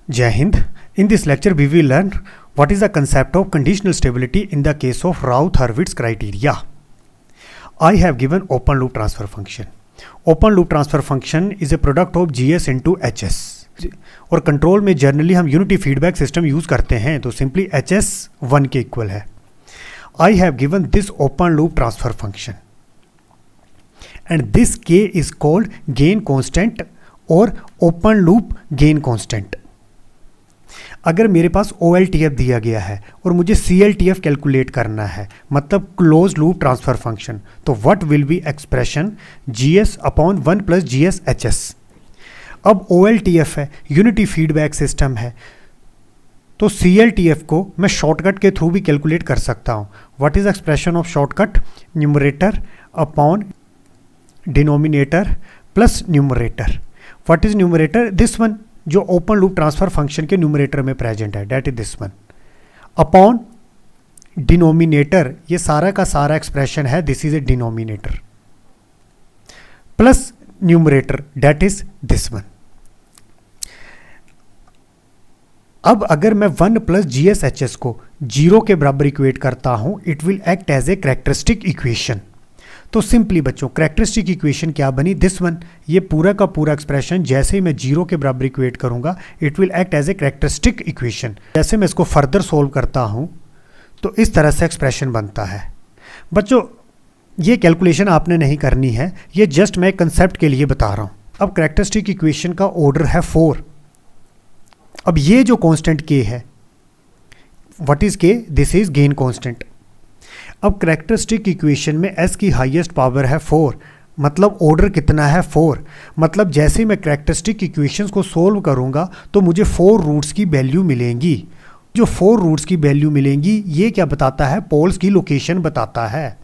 Jai Hind. In this lecture, we will learn what is the concept of conditional stability in the case of Routh-Hurwitz criteria. I have given open loop transfer function. Open loop transfer function is a product of GS into HS. और control में generally हम unity feedback system use करते हैं, तो simply HS 1 के equal है. I have given this open loop transfer function and this K is called gain constant और open loop gain constant. अगर मेरे पास OLTF दिया गया है और मुझे CLTF कैलकुलेट करना है, मतलब क्लोज लूप ट्रांसफर फंक्शन, तो what will be expression GS upon 1 plus GS HS. अब OLTF है, यूनिटी फीडबैक सिस्टम है, तो CLTF को मैं शॉर्टकट के थ्रू भी कैलकुलेट कर सकता हूँ. What is expression of shortcut? Numerator upon denominator plus numerator. What is numerator? This one जो ओपन लूप ट्रांसफर फंक्शन के न्यूमरेटर में प्रेजेंट है, that is this one, upon denominator, ये सारा का सारा एक्सप्रेशन है, this is A denominator, plus numerator, that is this one. अब अगर मैं 1 प्लस GS HS को 0 के बराबर इक्वेट करता हूं, it will act as a characteristic equation. तो सिंपली बच्चों कैरेक्टरिस्टिक इक्वेशन क्या बनी? This one. ये पूरा का पूरा एक्सप्रेशन जैसे ही मैं 0 के बराबर इक्वेट करूंगा, it will act as a characteristic equation. जैसे मैं इसको फर्दर सोल्व करता हूं तो इस तरह से एक्सप्रेशन बनता है. बच्चों ये कैलकुलेशन आपने नहीं करनी है, ये जस्ट मैं कंसेप्ट के लिए बता रहा हूं. अब कैरेक्टरिस्टिक इक्वेशन का ऑर्डर है 4. अब ये जो कांस्टेंट K है, what is K? This is gain constant. अब कैरेक्टरिस्टिक इक्वेशन में S की हाईएस्ट पावर है 4, मतलब ऑर्डर कितना है? 4. मतलब जैसे मैं कैरेक्टरिस्टिक इक्वेशंस को सोल्व करूंगा तो मुझे 4 रूट्स की वैल्यू मिलेंगी. जो 4 रूट्स की वैल्यू मिलेंगी ये क्या बताता है? पोल्स की लोकेशन बताता है.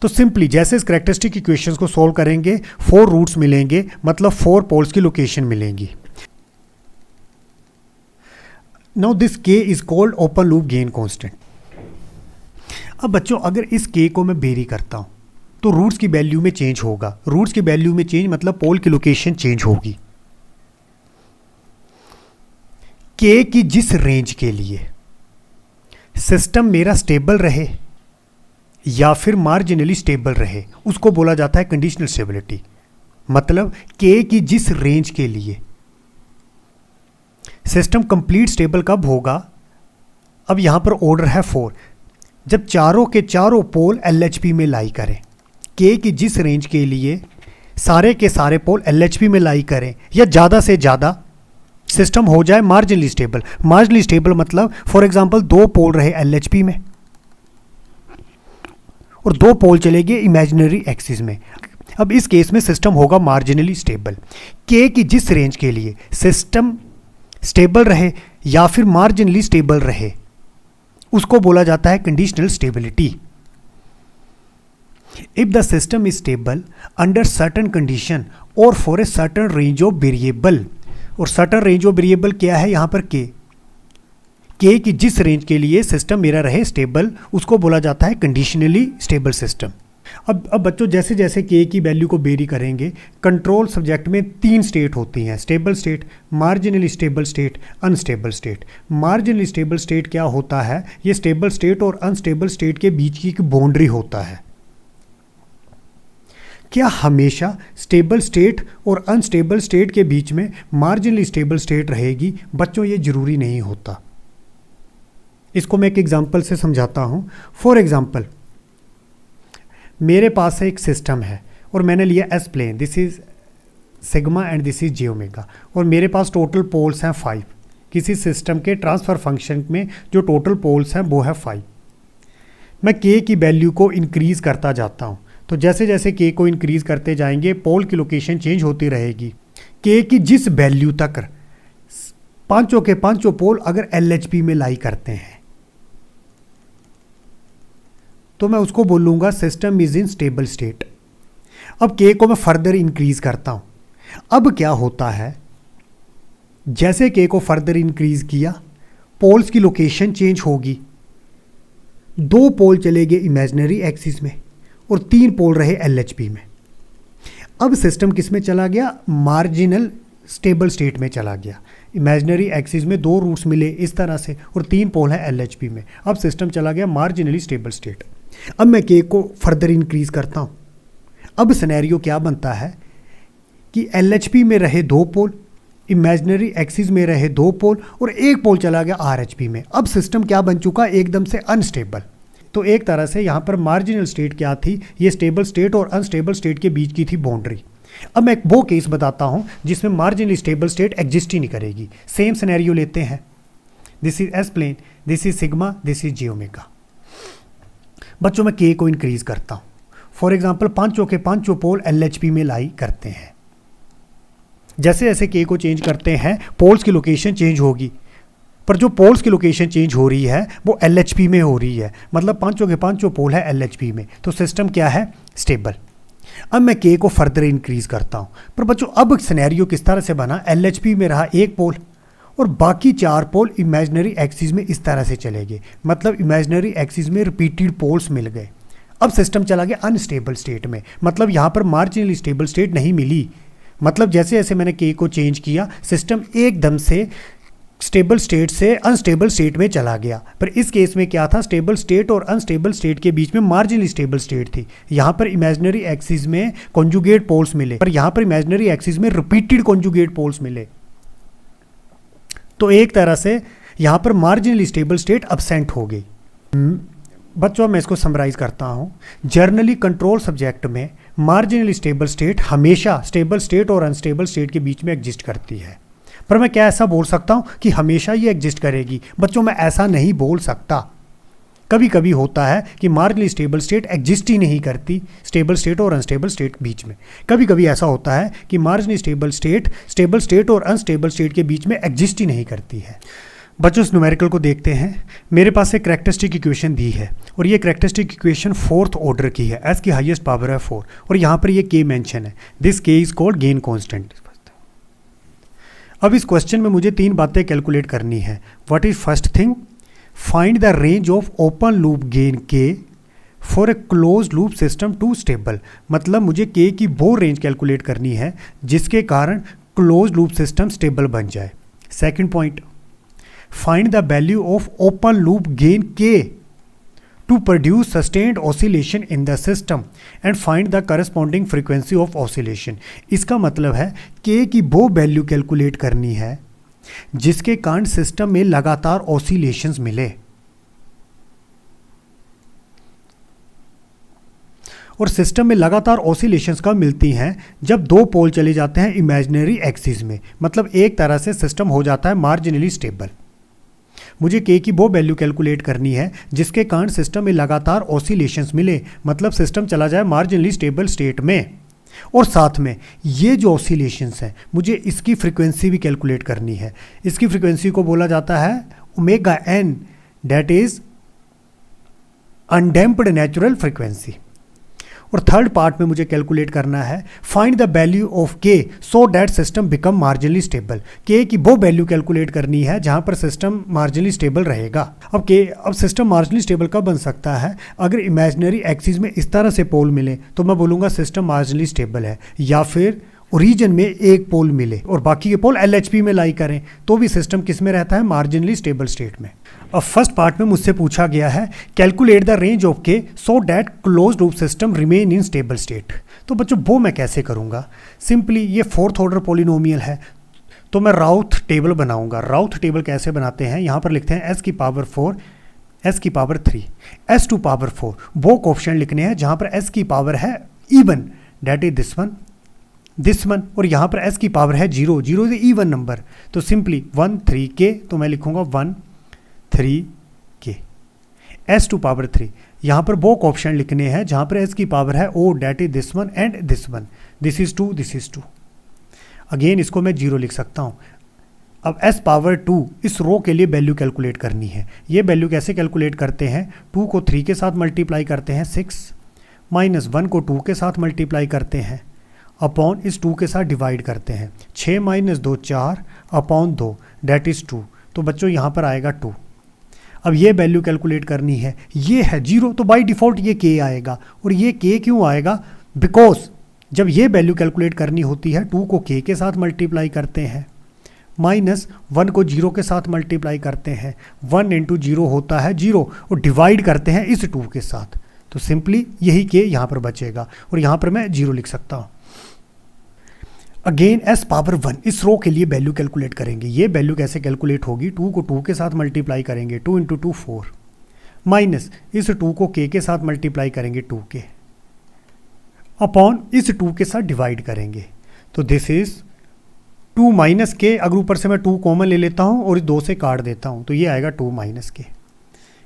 तो सिंपली जैसे इस कैरेक्टरिस्टिक इक्वेशंस को सोल्व करेंगे 4 रूट्स मिलेंगे, मतलब 4 पोल्स की लोकेशन मिलेंगी. Now this K is called open loop gain constant. अब बच्चों अगर इस K को मैं वेरी करता हूं तो रूट्स की वैल्यू में चेंज होगा. रूट्स की वैल्यू में चेंज मतलब पोल की लोकेशन चेंज होगी. K की जिस रेंज के लिए सिस्टम मेरा स्टेबल रहे या फिर मार्जिनली स्टेबल रहे, उसको बोला जाता है कंडीशनल स्टेबिलिटी. मतलब K की जिस रेंज के लिए सिस्टम कंप्लीट स्टेबल कब होगा? अब यहां पर ऑर्डर है 4. जब चारों के चारों पोल LHP में लाई करें. K की जिस रेंज के लिए सारे के सारे पोल LHP में लाई करें या ज़्यादा से ज़्यादा सिस्टम हो जाए मार्जिनली स्टेबल. मार्जिनली स्टेबल मतलब फॉर एग्जांपल 2 पोल रहे LHP में और 2 पोल चले गए इमेजिनरी एक्सिस में. अब इस केस में सिस्टम होगा मार्जिनली स्टेबल. K की जिस रेंज के लिए सिस्टम स्टेबल रहे या फिर मार्जिनली स्टेबल रहे, उसको बोला जाता है conditional stability. If the system is stable under certain condition और for a certain range of variable. और सर्टेन रेंज ऑफ वेरिएबल क्या है? यहां पर K की जिस रेंज के लिए सिस्टम मेरा रहे स्टेबल, उसको बोला जाता है कंडीशनली स्टेबल सिस्टम. अब बच्चों जैसे जैसे K की वैल्यू को वेरी करेंगे, कंट्रोल सब्जेक्ट में 3 स्टेट होती हैं, stable state, marginally stable state, unstable state. Marginally stable state क्या होता है? ये स्टेबल स्टेट और अनस्टेबल स्टेट के बीच की एक बाउंड्री होता है. क्या हमेशा स्टेबल स्टेट और अनस्टेबल स्टेट के बीच में मार्जिनली स्टेबल स्टेट रहेगी? बच्चों ये जरूरी नहीं होता. इसको मैं एक एग्जांपल से समझाता हूं. फॉर एग्जांपल मेरे पास एक सिस्टम है और मैंने लिया S plane, this is sigma and this is J omega, और मेरे पास टोटल पोल्स हैं 5. किसी सिस्टम के ट्रांसफर फंक्शन में जो टोटल पोल्स हैं वो है 5. मैं K की वैल्यू को इंक्रीज़ करता जाता हूं, तो जैसे जैसे K को इंक्रीज़ करते जाएंगे पोल की लोकेशन चेंज होती रहेगी. K की जिस वैल्यू तक पांचों के पांचों पोल अगर LHP में लाई करते हैं तो मैं उसको बोलूँगा system is in stable state. अब K को मैं फर्दर इंक्रीज करता हूँ. अब क्या होता है? जैसे K को फर्दर इंक्रीज किया, पोल्स की लोकेशन चेंज होगी. 2 पोल चले गए इमेजिनरी एक्सिस में और 3 पोल रहे LHP में. अब सिस्टम किस में चला गया, मार्जिनल स्टेबल स्टेट में चला गया। इमेजिनरी एक्सिस में 2 रूट्स मिले इस तरह से और 3 पोल है LHP में। अब सिस्टम चला गया मार्जिनली स्टेबल स्टेट। अब मैं K को फर्दर इंक्रीज करता हूँ। अब सिनेरियो क्या बनता है कि LHP में रहे 2 पोल, इमेजिनरी एक्सिस में रहे 2 पोल और 1 पोल चला गया RHP में। अब सिस्टम क्या बन चुका, एकदम से अनस्टेबल। तो एक तरह से यहाँ पर मार्जिनल स्टेट क्या थी, ये स्टेबल स्टेट और अनस्टेबल स्टेट के बीच की थी बाउंड्री। अब मैं एक वो केस बताता हूँ जिसमें मार्जिनली स्टेबल स्टेट एग्जिस्ट ही नहीं करेगी। सेम सिनेरियो लेते हैं, this is S plane, this is sigma, this is J omega. बच्चों मैं K को इंक्रीज करता हूँ। फॉर एग्जाम्पल 5 के 5 पोल LHP में लाई करते हैं। जैसे जैसे K को चेंज करते हैं पोल्स की लोकेशन चेंज होगी, पर जो पोल्स की लोकेशन चेंज हो रही है वो LHP में हो रही है। मतलब 5 के 5 पोल है LHP में, तो सिस्टम क्या है, स्टेबल। अब मैं K को फर्दर इंक्रीज करता हूँ। पर बच्चों अब सिनेरियो किस तरह से बना, LHP में रहा 1 पोल और बाकी 4 पोल इमेजिनरी एक्सिस में इस तरह से चले गए। मतलब इमेजिनरी एक्सिस में रिपीटेड पोल्स मिल गए। अब सिस्टम चला गया अनस्टेबल स्टेट में। मतलब यहाँ पर मार्जिनली स्टेबल स्टेट नहीं मिली। मतलब जैसे जैसे मैंने K को चेंज किया सिस्टम एकदम से स्टेबल स्टेट से अनस्टेबल स्टेट में चला गया। पर इस केस में क्या था, स्टेबल स्टेट और अनस्टेबल स्टेट के बीच में मार्जिनली स्टेबल स्टेट थी। यहाँ पर इमेजिनरी एक्सिस में कॉन्जुगेट पोल्स मिले, पर यहाँ पर इमेजिनरी एक्सिस में रिपीटेड कॉन्जुगेट पोल्स मिले। तो एक तरह से यहाँ पर मार्जिनली स्टेबल स्टेट अब्सेंट हो गई। बच्चों मैं इसको समराइज करता हूँ। जर्नली कंट्रोल सब्जेक्ट में मार्जिनली स्टेबल स्टेट हमेशा स्टेबल स्टेट और अनस्टेबल स्टेट के बीच में एग्जिस्ट करती है। पर मैं क्या ऐसा बोल सकता हूँ कि हमेशा ये एग्जिस्ट करेगी? बच्चों मैं ऐसा नहीं बोल सकता। कभी कभी होता है कि मार्जिनली स्टेबल स्टेट एग्जिस्ट ही नहीं करती स्टेबल स्टेट और अनस्टेबल स्टेट के बीच में। कभी कभी ऐसा होता है कि मार्जिनली स्टेबल स्टेट और अनस्टेबल स्टेट के बीच में एग्जिस्ट ही नहीं करती है। बच्चों इस न्यूमेरिकल को देखते हैं। मेरे पास एक कैरेक्टरिस्टिक इक्वेशन दी है और ये कैरेक्टरिस्टिक इक्वेशन 4th ऑर्डर की है। एस की हाईएस्ट पावर है 4 और यहाँ पर ये K मेंशन है। This K is called gain constant. अब इस क्वेश्चन में मुझे 3 बातें कैलकुलेट करनी है। What is first thing, find the range of open loop gain K for a close loop system to stable. मतलब मुझे K की वो रेंज कैलकुलेट करनी है जिसके कारण क्लोज लूप सिस्टम स्टेबल बन जाए। Second point, find the value of open loop gain K to produce sustained oscillation in the system and find the corresponding frequency of oscillation। इसका मतलब है K की वो वैल्यू कैलकुलेट करनी है जिसके कारण सिस्टम में लगातार ऑसिलेशंस मिले। और सिस्टम में लगातार ऑसिलेशंस कब मिलती हैं, जब 2 पोल चले जाते हैं इमेजिनरी एक्सिस में। मतलब एक तरह से सिस्टम हो जाता है मार्जिनली स्टेबल। मुझे K की वो वैल्यू कैलकुलेट करनी है जिसके कारण सिस्टम में लगातार ऑसिलेशंस मिले। मतलब सिस्टम चला जाए मार्जिनली स्टेबल स्टेट में। और साथ में ये जो ऑसिलेशंस हैं मुझे इसकी फ्रीक्वेंसी भी कैलकुलेट करनी है। इसकी फ्रीक्वेंसी को बोला जाता है omega n, that is undamped natural frequency. और थर्ड पार्ट में मुझे कैलकुलेट करना है find the value of K so that system become marginally stable. K की वो वैल्यू कैलकुलेट करनी है जहां पर सिस्टम मार्जिनली स्टेबल रहेगा। अब सिस्टम मार्जिनली स्टेबल कब बन सकता है, अगर इमेजिनरी एक्सिस में इस तरह से पोल मिले तो मैं बोलूँगा सिस्टम मार्जिनली स्टेबल है। या फिर ओरिजिन में 1 पोल मिले और बाकी के पोल LHP में लाई करें तो भी सिस्टम किस में रहता है, मार्जिनली स्टेबल स्टेट में। अब फर्स्ट पार्ट में मुझसे पूछा गया है calculate the range of K so that close loop system remain in stable state. तो बच्चों वो मैं कैसे करूँगा, सिंपली ये 4th ऑर्डर पॉलिनोमियल है तो मैं राउथ टेबल बनाऊंगा। राउथ टेबल कैसे बनाते हैं, यहाँ पर लिखते हैं s की पावर 4, s की पावर 3, s टू पावर 4। वो कोएफिशिएंट लिखने हैं जहाँ पर s की पावर है even, that is this one और यहाँ पर s की पावर है 0 इज इवन नंबर। तो सिंपली 1 3 K, तो मैं लिखूंगा 1 3 K s टू पावर 3। यहाँ पर वो कोएफिशिएंट लिखने हैं जहाँ पर s की पावर है O, that is this one and this one. This is 2, this is 2। Again इसको मैं 0 लिख सकता हूँ। अब s पावर 2 इस रो के लिए वैल्यू कैलकुलेट करनी है। ये वैल्यू कैसे कैलकुलेट करते हैं, 2 को 3 के साथ मल्टीप्लाई करते हैं 6, माइनस 1 को 2 के साथ मल्टीप्लाई करते हैं, अपॉन इस 2 के साथ डिवाइड करते हैं। 6 माइनस 2 4 अपॉन 2 दैट इज़ 2। तो बच्चों यहाँ पर आएगा 2। अब ये वैल्यू कैलकुलेट करनी है, ये है 0 तो बाय डिफ़ॉल्ट ये K आएगा। और ये K क्यों आएगा, बिकॉज जब ये वैल्यू कैलकुलेट करनी होती है 2 को k के साथ मल्टीप्लाई करते हैं, -1 को 0 के साथ मल्टीप्लाई करते हैं, 1 इंटू 0 होता है 0 और डिवाइड करते हैं इस 2 के साथ, तो सिंपली यही k यहाँ पर बचेगा और यहाँ पर मैं 0 लिख सकता हूँ। अगेन s पावर 1 इस रो के लिए वैल्यू कैलकुलेट करेंगे। ये वैल्यू कैसे कैलकुलेट होगी, 2 को 2 के साथ मल्टीप्लाई करेंगे, 2 इंटू 2 4, माइनस इस 2 को k के साथ मल्टीप्लाई करेंगे 2k, अपॉन इस 2 के साथ डिवाइड करेंगे, तो दिस इज 2 माइनस के, अगर ऊपर से मैं 2 कॉमन ले लेता हूँ और इस 2 से काट देता हूँ तो ये आएगा 2 माइनस के।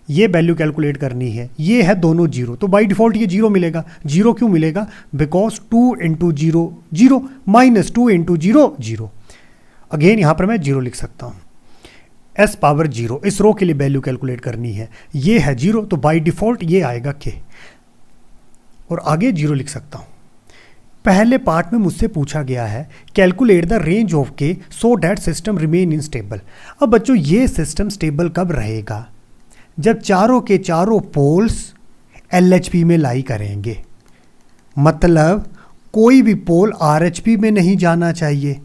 ये वैल्यू कैलकुलेट करनी है, ये है दोनों 0, तो बाय डिफ़ॉल्ट ये 0 मिलेगा। 0 क्यों मिलेगा, because 2 into 0 0 minus 2 into 0 0। Again यहाँ पर मैं 0 लिख सकता हूँ। s पावर 0 इस रो के लिए वैल्यू कैलकुलेट करनी है, ये है 0, तो बाय डिफ़ॉल्ट ये आएगा k और आगे 0 लिख सकता हूँ। पहले पार्ट में मुझसे पूछा गया है calculate the range of k so that system remain in stable. अब बच्चों ये सिस्टम स्टेबल कब रहेगा, जब चारों के चारों पोल्स LHP में लाई करेंगे, मतलब कोई भी पोल RHP में नहीं जाना चाहिए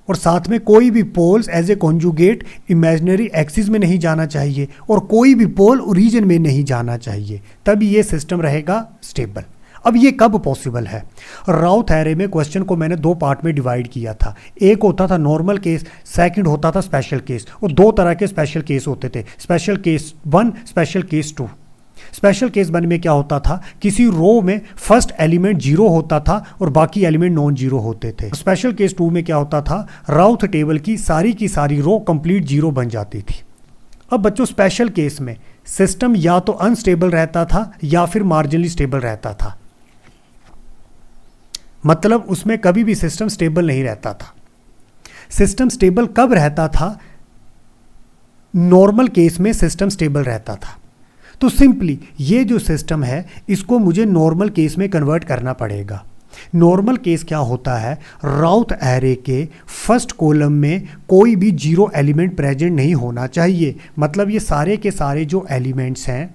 और साथ में कोई भी poles as a conjugate imaginary axis में नहीं जाना चाहिए और कोई भी पोल ओरिजिन में नहीं जाना चाहिए, तभी ये सिस्टम रहेगा स्टेबल। अब ये कब पॉसिबल है, राउथ एरे में क्वेश्चन को मैंने 2 पार्ट में डिवाइड किया था। एक होता था नॉर्मल केस, सेकंड होता था स्पेशल केस, और 2 तरह के स्पेशल केस होते थे, special case 1, special case 2। Special case 1 में क्या होता था, किसी रो में फर्स्ट एलिमेंट 0 होता था और बाकी एलिमेंट नॉन 0 होते थे। स्पेशल केस 2 में क्या होता था, राउथ टेबल की सारी रो कंप्लीट 0 बन जाती थी। अब बच्चों स्पेशल केस में सिस्टम या तो अनस्टेबल रहता था या फिर मार्जिनली स्टेबल रहता था, मतलब उसमें कभी भी सिस्टम स्टेबल नहीं रहता था। सिस्टम स्टेबल कब रहता था, नॉर्मल केस में सिस्टम स्टेबल रहता था। तो सिंपली ये जो सिस्टम है इसको मुझे नॉर्मल केस में कन्वर्ट करना पड़ेगा। नॉर्मल केस क्या होता है, राउथ एरे के फर्स्ट कॉलम में कोई भी 0 एलिमेंट प्रेजेंट नहीं होना चाहिए, मतलब ये सारे के सारे जो एलिमेंट्स हैं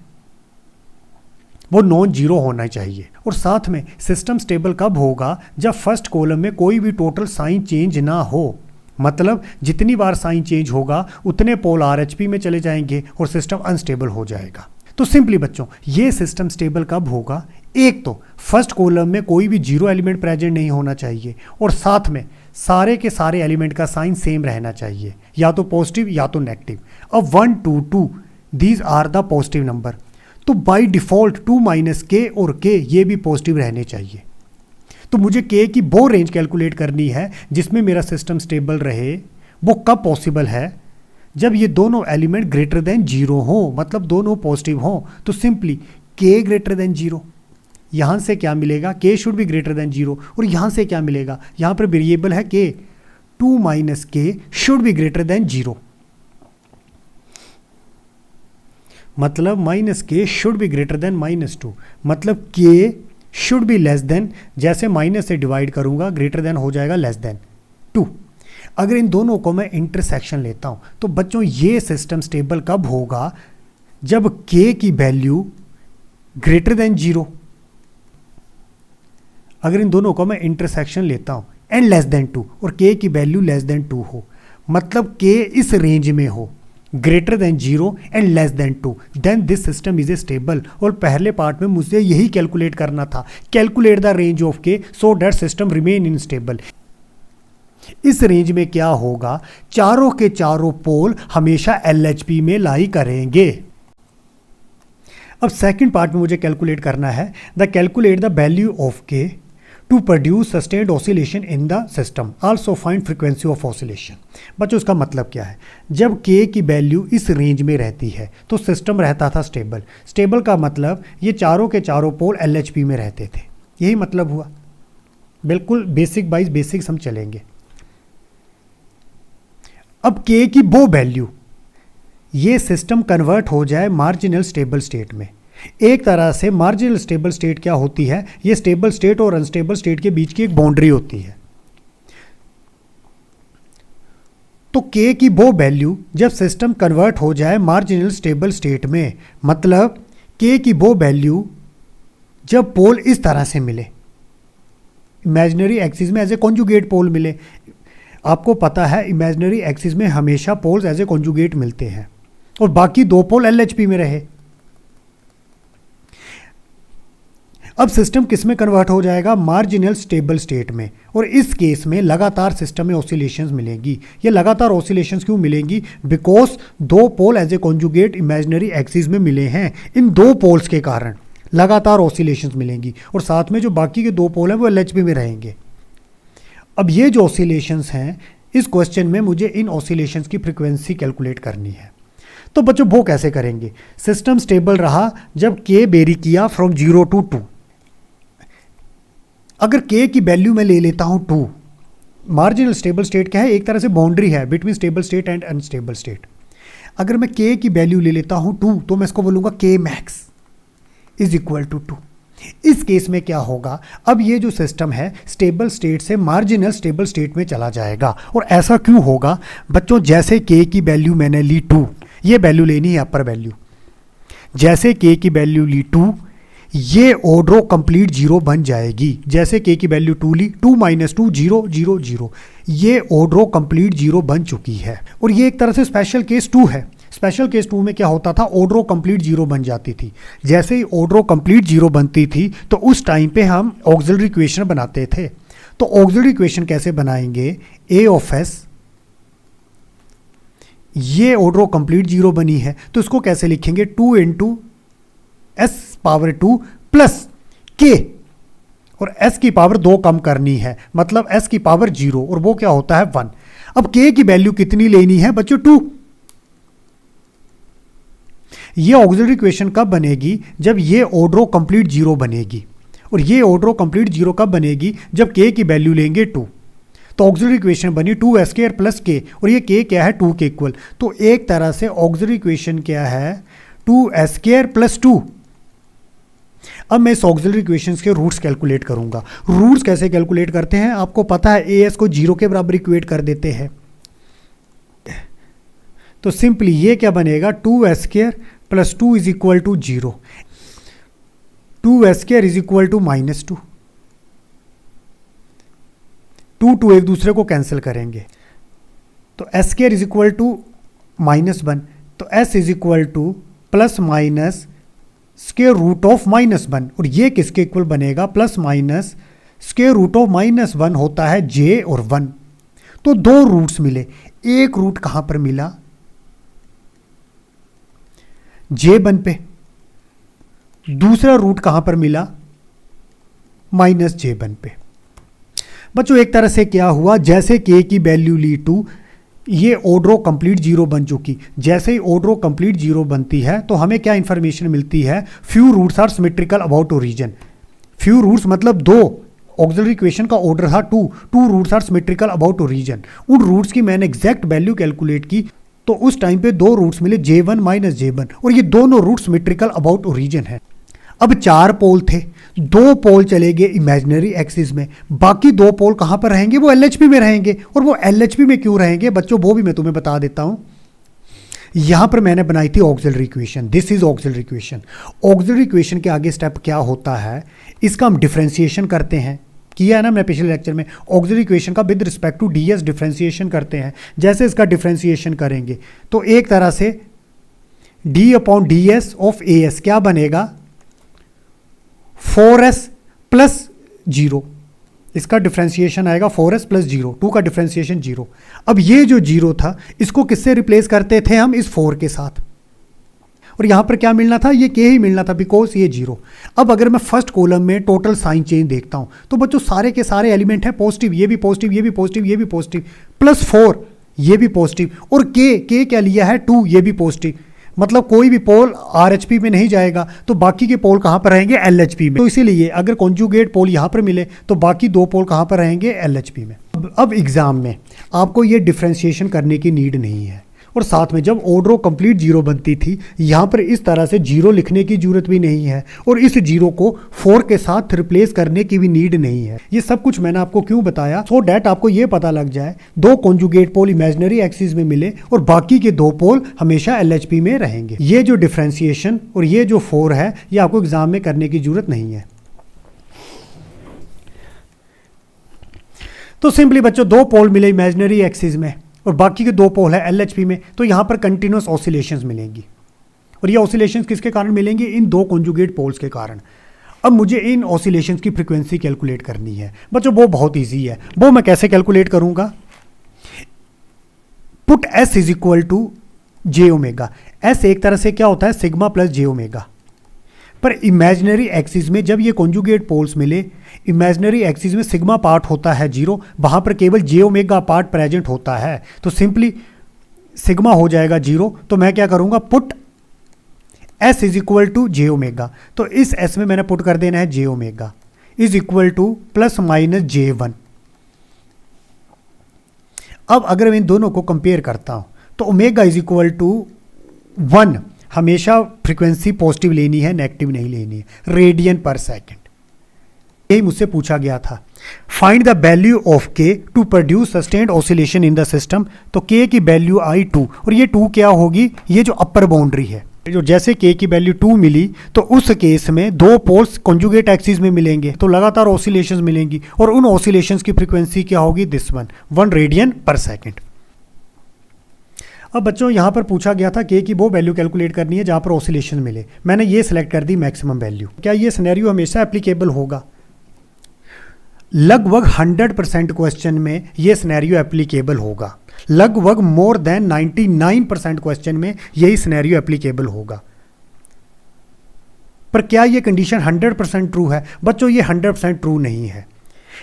वो नॉन 0 होना चाहिए। और साथ में सिस्टम स्टेबल कब होगा, जब फर्स्ट कॉलम में कोई भी टोटल साइन चेंज ना हो, मतलब जितनी बार साइन चेंज होगा उतने पोल RHP में चले जाएंगे और सिस्टम अनस्टेबल हो जाएगा। तो सिंपली बच्चों ये सिस्टम स्टेबल कब होगा, एक तो फर्स्ट कॉलम में कोई भी 0 एलिमेंट प्रेजेंट नहीं होना चाहिए और साथ में सारे के सारे एलिमेंट का साइन सेम रहना चाहिए, या तो पॉजिटिव या तो नेगेटिव। अब 1 2 2 these are the positive number, तो बाय डिफ़ॉल्ट 2 माइनस के और के ये भी पॉजिटिव रहने चाहिए। तो मुझे के की वो रेंज कैलकुलेट करनी है जिसमें मेरा सिस्टम स्टेबल रहे। वो कब पॉसिबल है, जब ये दोनों एलिमेंट ग्रेटर देन 0 हो, मतलब दोनों पॉजिटिव हो। तो सिंपली के ग्रेटर देन 0, यहाँ से क्या मिलेगा, के शुड बी ग्रेटर देन 0, और यहाँ से क्या मिलेगा, यहाँ पर वेरिएबल है के, 2 माइनस के शुड बी ग्रेटर देन 0, मतलब माइनस के शुड बी ग्रेटर देन -2, मतलब के शुड बी लेस देन, जैसे माइनस से डिवाइड करूंगा ग्रेटर देन हो जाएगा लेस देन 2। अगर इन दोनों को मैं इंटरसेक्शन लेता हूं तो बच्चों ये सिस्टम स्टेबल कब होगा, जब के की वैल्यू ग्रेटर देन 0, अगर इन दोनों को मैं इंटरसेक्शन लेता हूं एंड लेस देन 2 और के की वैल्यू लेस देन 2 हो, मतलब के इस रेंज में हो, greater than 0 and less than 2, then this system is a stable. और पहले पार्ट में मुझे यही कैलकुलेट करना था, calculate the range of k so that system remain in stable. इस रेंज में क्या होगा, चारों के चारों पोल हमेशा LHP में लाई करेंगे। अब सेकंड पार्ट में मुझे कैलकुलेट करना है the calculate the value of के to produce sustained oscillation in the system, also find frequency of oscillation. बच्चों उसका मतलब क्या है, जब के की वैल्यू इस रेंज में रहती है तो सिस्टम रहता था स्टेबल। स्टेबल का मतलब ये चारों के चारों पोल LHP में रहते थे, यही मतलब हुआ। बिल्कुल बेसिक बाइज बेसिक्स हम चलेंगे। अब के की वो वैल्यू, ये सिस्टम कन्वर्ट हो जाए मार्जिनल स्टेबल स्टेट में। एक तरह से मार्जिनल स्टेबल स्टेट क्या होती है, ये स्टेबल स्टेट और अनस्टेबल स्टेट के बीच की एक बाउंड्री होती है। तो के की वो वैल्यू जब सिस्टम कन्वर्ट हो जाए मार्जिनल स्टेबल स्टेट में, मतलब के की वो वैल्यू जब पोल इस तरह से मिले, इमेजिनरी एक्सिस में एज ए कॉन्जुगेट पोल मिले। आपको पता है इमेजिनरी एक्सिस में हमेशा पोल्स एज ए कॉन्जुगेट मिलते हैं, और बाकी दो पोल LHP में रहे। अब सिस्टम किस में कन्वर्ट हो जाएगा? मार्जिनल स्टेबल स्टेट में। और इस केस में लगातार सिस्टम में ऑसिलेशंस मिलेंगी। ये लगातार ऑसिलेशंस क्यों मिलेंगी? बिकॉज दो pole as a conjugate imaginary axis में मिले हैं। इन दो पोल्स के कारण लगातार ऑसिलेशंस मिलेंगी, और साथ में जो बाकी के दो पोल हैं वो LHP में रहेंगे। अब ये जो ऑसिलेशंस हैं, इस क्वेश्चन में मुझे इन ऑसिलेशंस की फ्रीक्वेंसी कैलकुलेट करनी है। तो बच्चों वो कैसे करेंगे? सिस्टम स्टेबल रहा जब K वेरी किया फ्रॉम 0 to 2। अगर K की वैल्यू मैं ले लेता हूं 2, मार्जिनल स्टेबल स्टेट क्या है? एक तरह से बाउंड्री है between stable state and unstable state. अगर मैं K की वैल्यू ले लेता हूं 2, तो मैं इसको बोलूंगा K max is equal to 2। इस केस में क्या होगा? अब ये जो सिस्टम है स्टेबल स्टेट से मार्जिनल स्टेबल स्टेट में चला जाएगा। और ऐसा क्यों होगा बच्चों? जैसे K की वैल्यू मैंने ली 2, ये वैल्यू लेनी है अपर वैल्यू। जैसे K की वैल्यू ली 2, ये ऑर्डरो कंप्लीट 0 बन जाएगी। जैसे K की वैल्यू 2 ली, 2 - 2 0 0 0, ये ऑर्डरो कंप्लीट 0 बन चुकी है। और ये एक तरह से स्पेशल केस 2 है। स्पेशल केस 2 में क्या होता था? ऑर्डरो कंप्लीट 0 बन जाती थी। जैसे ही ऑर्डरो कंप्लीट 0 बनती थी तो उस टाइम पे हम ऑक्सिलरी इक्वेशन बनाते थे। तो ऑक्सिलरी इक्वेशन कैसे बनाएंगे? A ऑफ S, ये ऑर्डरो कंप्लीट 0 बनी है तो इसको कैसे लिखेंगे? 2 × S⁻² प्लस K, और S की पावर 2 कम करनी है, मतलब S की पावर 0, और वो क्या होता है 1। अब K की वैल्यू कितनी लेनी है बच्चों? 2। ये ऑक्सिलरी इक्वेशन कब बनेगी? जब ये ऑर्डरो कंप्लीट 0 बनेगी। और ये ऑर्डरो कंप्लीट 0 कब बनेगी? जब K की वैल्यू लेंगे 2। तो ऑक्सिलरी इक्वेशन बनी 2S² प्लस K, और ये K क्या है? 2 के इक्वल। तो एक तरह से ऑक्सिलरी इक्वेशन क्या है? 2S² plus 2। अब मैं इस ऑक्सिलरी इक्वेशंस के रूट्स कैलकुलेट करूंगा। रूट्स कैसे कैलकुलेट करते हैं? आपको पता है AS को 0 के बराबर इक्वेट कर देते हैं। तो सिंपली ये क्या बनेगा? 2S² plus 2 is equal to 0। 2S² is equal to -2। 2 एक दूसरे को कैंसिल करेंगे तो S² इज इक्वल टू -1। तो S is equal to plus minus square root of -1, और ये किसके इक्वल बनेगा? Plus minus square root of -1 होता है J और 1। तो दो रूट्स मिले। एक रूट कहां पर मिला? J1 पे। दूसरा रूट कहां पर मिला? -J1 पे। बच्चों एक तरह से क्या हुआ? जैसे K की वैल्यू ली 2, ये ऑर्डरो कंप्लीट 0 बन चुकी। जैसे ही ऑर्डरो कंप्लीट 0 बनती है तो हमें क्या इंफॉर्मेशन मिलती है? Few roots are symmetrical about origin. Few roots मतलब 2, ऑक्सिलरी इक्वेशन का ऑर्डर था 2 roots are symmetrical about origin. उन रूट्स की मैंने एग्जैक्ट वैल्यू कैलकुलेट की तो उस टाइम पे 2 रूट्स मिले J1 - J1, और ये दोनों रूट्स सिमेट्रिकल अबाउट ओरिजिन है। अब 4 पोल थे, 2 पोल चले गए इमेजिनरी एक्सिस में, बाकी 2 पोल कहां पर रहेंगे? वो LHP में रहेंगे। और वो LHP में क्यों रहेंगे बच्चों? वो भी मैं तुम्हें बता देता हूं। यहां पर मैंने बनाई थी auxiliary equation. This is auxiliary equation. Auxiliary equation के आगे स्टेप क्या होता है? इसका हम डिफरेंशिएशन करते हैं। किया है ना मैं पिछले लेक्चर में। ऑक्सिलरी इक्वेशन का with respect to ds differentiation करते हैं। जैसे इसका डिफरेंशिएशन करेंगे तो एक तरह से d/ds ऑफ AS क्या बनेगा? 4s plus 0। इसका डिफरेंशिएशन आएगा 4s प्लस 0, 2 का डिफरेंशिएशन 0। अब ये जो 0 था इसको किससे रिप्लेस करते थे हम? इस 4 के साथ। और यहाँ पर क्या मिलना था? ये K ही मिलना था, बिकॉज ये 0। अब अगर मैं फर्स्ट कॉलम में टोटल साइन चेंज देखता हूँ तो बच्चों सारे के सारे एलिमेंट हैं पॉजिटिव। ये भी पॉजिटिव, ये भी पॉजिटिव, ये भी पॉजिटिव, प्लस 4 ये भी पॉजिटिव, और K क्या लिया है? 2, ये भी पॉजिटिव। मतलब कोई भी पोल RHP में नहीं जाएगा तो बाकी के पोल कहाँ पर रहेंगे? LHP में। तो इसीलिए अगर कॉन्जुगेट पोल यहाँ पर मिले तो बाकी 2 पोल कहाँ पर रहेंगे? LHP में। अब एग्जाम में आपको ये डिफरेंशिएशन करने की नीड नहीं है। और साथ में जब ऑर्डरो कंप्लीट 0 बनती थी, यहाँ पर इस तरह से 0 लिखने की जरूरत भी नहीं है, और इस 0 को 4 के साथ रिप्लेस करने की भी नीड नहीं है। ये सब कुछ मैंने आपको क्यों बताया? सो डैट आपको ये पता लग जाए 2 कॉन्जुगेट पोल इमेजिनरी एक्सिस में मिले और बाकी के 2 पोल हमेशा LHP में रहेंगे। ये जो डिफरेंशिएशन और ये जो 4 है, ये आपको एग्जाम में करने की जरूरत नहीं है। तो सिंपली बच्चों दो पोल मिले इमेजिनरी एक्सिस में और बाकी के दो पोल है एलएचपी में, तो यहाँ पर कंटिन्यूस ऑसिलेशंस मिलेंगी और ये ऑसिलेशंस किसके कारण मिलेंगी? इन दो कॉन्जुगेट पोल्स के कारण। अब मुझे इन ऑसिलेशंस की फ्रीक्वेंसी कैलकुलेट करनी है बच्चों, वो बहुत ईजी है। वो मैं कैसे कैलकुलेट करूंगा? Put S is equal to J omega. S एक तरह से क्या होता है? Sigma plus J omega. पर इमेजिनरी एक्सिस में जब ये कॉन्जुगेट पोल्स मिले, इमेजिनरी एक्सिस में सिग्मा पार्ट होता है 0, वहां पर केवल जे ओमेगा पार्ट प्रेजेंट होता है, तो सिंपली सिग्मा हो जाएगा 0। तो मैं क्या करूंगा? Put S is equal to J omega. तो इस एस में मैंने पुट कर देना है j omega is equal to plus minus J1। अब अगर मैं इन दोनों को कंपेयर करता हूं तो ओमेगा इज इक्वल टू 1। हमेशा फ्रीक्वेंसी पॉजिटिव लेनी है, नेगेटिव नहीं लेनी है, रेडियन पर सेकेंड। यही मुझसे पूछा गया था। फाइंड द वैल्यू ऑफ के to produce sustained oscillation in the system. तो के की वैल्यू आई 2 और ये 2 क्या होगी? ये जो अपर बाउंड्री है, जो जैसे के की वैल्यू 2 मिली तो उस केस में दो पोल्स कॉन्जुगेट एक्सिस में मिलेंगे तो लगातार ऑसिलेशंस मिलेंगी और उन ऑसिलेशंस की फ्रीक्वेंसी क्या होगी? This 1 radian per second. अब बच्चों यहाँ पर पूछा गया था के की वो वैल्यू कैलकुलेट करनी है जहाँ पर ऑसिलेशन मिले। मैंने ये सिलेक्ट कर दी मैक्सिमम वैल्यू। क्या ये सिनेरियो हमेशा एप्लीकेबल होगा? लगभग 100% क्वेश्चन में ये सिनेरियो एप्लीकेबल होगा। लगभग मोर देन 99% क्वेश्चन में यही सिनेरियो एप्लीकेबल होगा। पर क्या ये कंडीशन 100% ट्रू है? बच्चों ये 100% ट्रू नहीं है।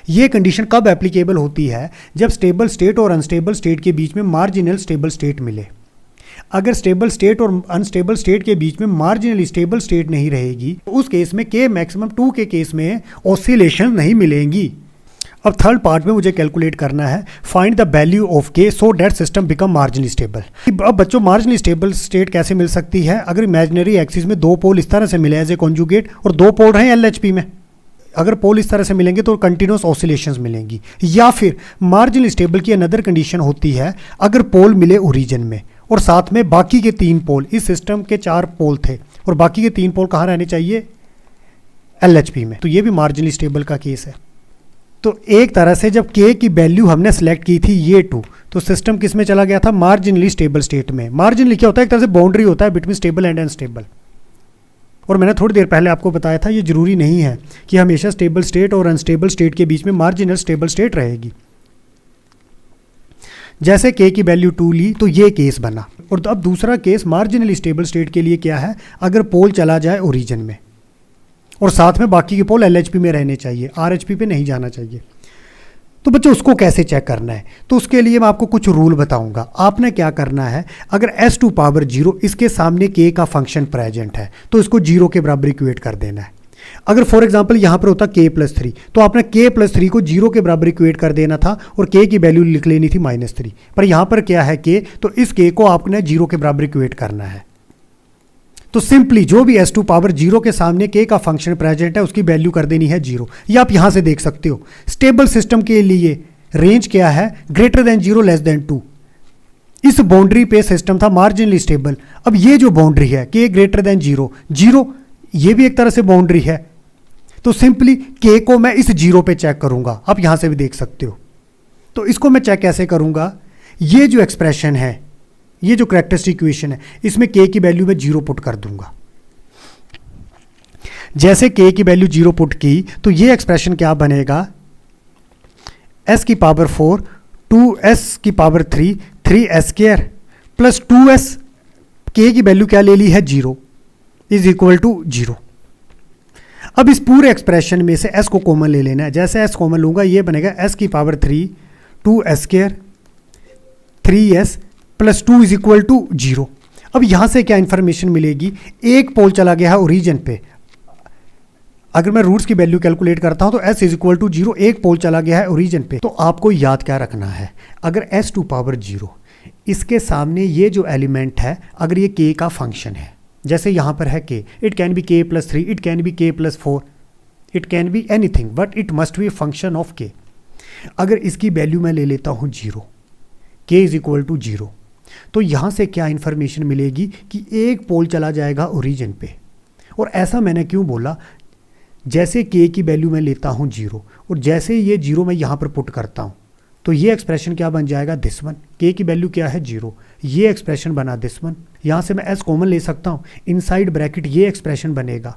ये कंडीशन कब एप्लीकेबल होती है? जब स्टेबल स्टेट और अनस्टेबल स्टेट के बीच में मार्जिनल स्टेबल स्टेट मिले। अगर स्टेबल स्टेट और अनस्टेबल स्टेट के बीच में मार्जिनली स्टेबल स्टेट नहीं रहेगी तो उस केस में के मैक्सिमम 2 के केस में ऑसिलेशन नहीं मिलेंगी। अब थर्ड पार्ट में मुझे कैलकुलेट करना है find the value of k so that system become marginally stable. अब बच्चों मार्जिनली स्टेबल स्टेट कैसे मिल सकती है? अगर इमेजिनरी एक्सिस में दो पोल इस तरह से मिले एज ए कॉन्जुगेट और दो पोल रहे एलएचपी में, अगर पोल इस तरह से मिलेंगे तो कंटिन्यूस ऑसिलेशंस मिलेंगी। या फिर मार्जिनली स्टेबल की अनदर कंडीशन होती है अगर पोल मिले ओरिजिन में और साथ में बाकी के 3 पोल, इस सिस्टम के 4 पोल थे और बाकी के 3 पोल कहाँ रहने चाहिए? एलएचपी में। तो ये भी मार्जिनली स्टेबल का केस है। तो एक तरह से जब के की वैल्यू हमने सेलेक्ट की थी ये 2, तो सिस्टम किस में चला गया था? मार्जिनली स्टेबल स्टेट में। मार्जिनली क्या होता है? एक तरह से बाउंड्री होता है बिटवीन स्टेबल एंड अनस्टेबल। और मैंने थोड़ी देर पहले आपको बताया था ये जरूरी नहीं है कि हमेशा स्टेबल स्टेट और अनस्टेबल स्टेट के बीच में मार्जिनल स्टेबल स्टेट रहेगी। जैसे के की वैल्यू 2 ली तो ये केस बना। और अब दूसरा केस मार्जिनली स्टेबल स्टेट के लिए क्या है? अगर पोल चला जाए ओरिजिन में और साथ में बाकी के पोल एलएचपी में रहने चाहिए, आरएचपी पे नहीं जाना चाहिए। तो बच्चों उसको कैसे चेक करना है? तो उसके लिए मैं आपको कुछ रूल बताऊंगा। आपने क्या करना है, अगर s2 पावर 0 इसके सामने k का फंक्शन प्रेजेंट है तो इसको 0 के बराबर इक्वेट कर देना है। अगर फॉर एग्जांपल यहाँ पर होता k+3 तो आपने k+3 को 0 के बराबर इक्वेट कर देना था और k की वैल्यू लिख लेनी थी -3। पर यहाँ पर क्या है k, तो इस k को आपने 0 के बराबर इक्वेट करना है। तो सिंपली जो भी s2 पावर 0 के सामने k का फंक्शन प्रेजेंट है उसकी वैल्यू कर देनी है 0। ये आप यहां से देख सकते हो। स्टेबल सिस्टम के लिए रेंज क्या है? Greater than 0 less than 2। इस बाउंड्री पे सिस्टम था मार्जिनली स्टेबल। अब ये जो बाउंड्री है k ग्रेटर देन 0 ये भी एक तरह से बाउंड्री है। तो सिंपली k को मैं इस 0 पे चेक करूंगा, आप यहां से भी देख सकते हो। तो इसको मैं चेक कैसे करूंगा? ये जो एक्सप्रेशन है, ये जो कैरेक्टरिस्टिक इक्वेशन है, इसमें k की वैल्यू में 0 पुट कर दूंगा। जैसे k की वैल्यू 0 पुट की तो ये एक्सप्रेशन क्या बनेगा? s की पावर 4 2s की power 3 3s² plus 2s, k की वैल्यू क्या ले ली है? 0 इज इक्वल टू 0। अब इस पूरे एक्सप्रेशन में से s को कॉमन ले लेना है। जैसे s कॉमन लूंगा ये बनेगा s की power 3 2s² 3s plus 2 is equal to 0। अब यहां से क्या इंफॉर्मेशन मिलेगी? एक पोल चला गया है ओरिजिन पे। अगर मैं रूट्स की वैल्यू कैलकुलेट करता हूं तो s इज इक्वल टू 0, एक पोल चला गया है ओरिजिन पे। तो आपको याद क्या रखना है? अगर s2 पावर 0 इसके सामने ये जो एलिमेंट है अगर ये k का फंक्शन है, जैसे यहां पर है k, it can be k+3, it can be k+4, it can be anything but it must be function of k। अगर इसकी वैल्यू मैं ले लेता हूं 0, k इज इक्वल टू 0, तो यहां से क्या इंफॉर्मेशन मिलेगी कि एक पोल चला जाएगा ओरिजिन पे। और ऐसा मैंने क्यों बोला? जैसे k की वैल्यू मैं लेता हूं 0 और जैसे ये 0 मैं यहां पर पुट करता हूं तो ये एक्सप्रेशन क्या बन जाएगा, दिस वन। के की वैल्यू क्या है, 0। ये एक्सप्रेशन बना दिस वन। यहाँ से मैं एस कॉमन ले सकता हूँ, इनसाइड ब्रैकेट ये एक्सप्रेशन बनेगा,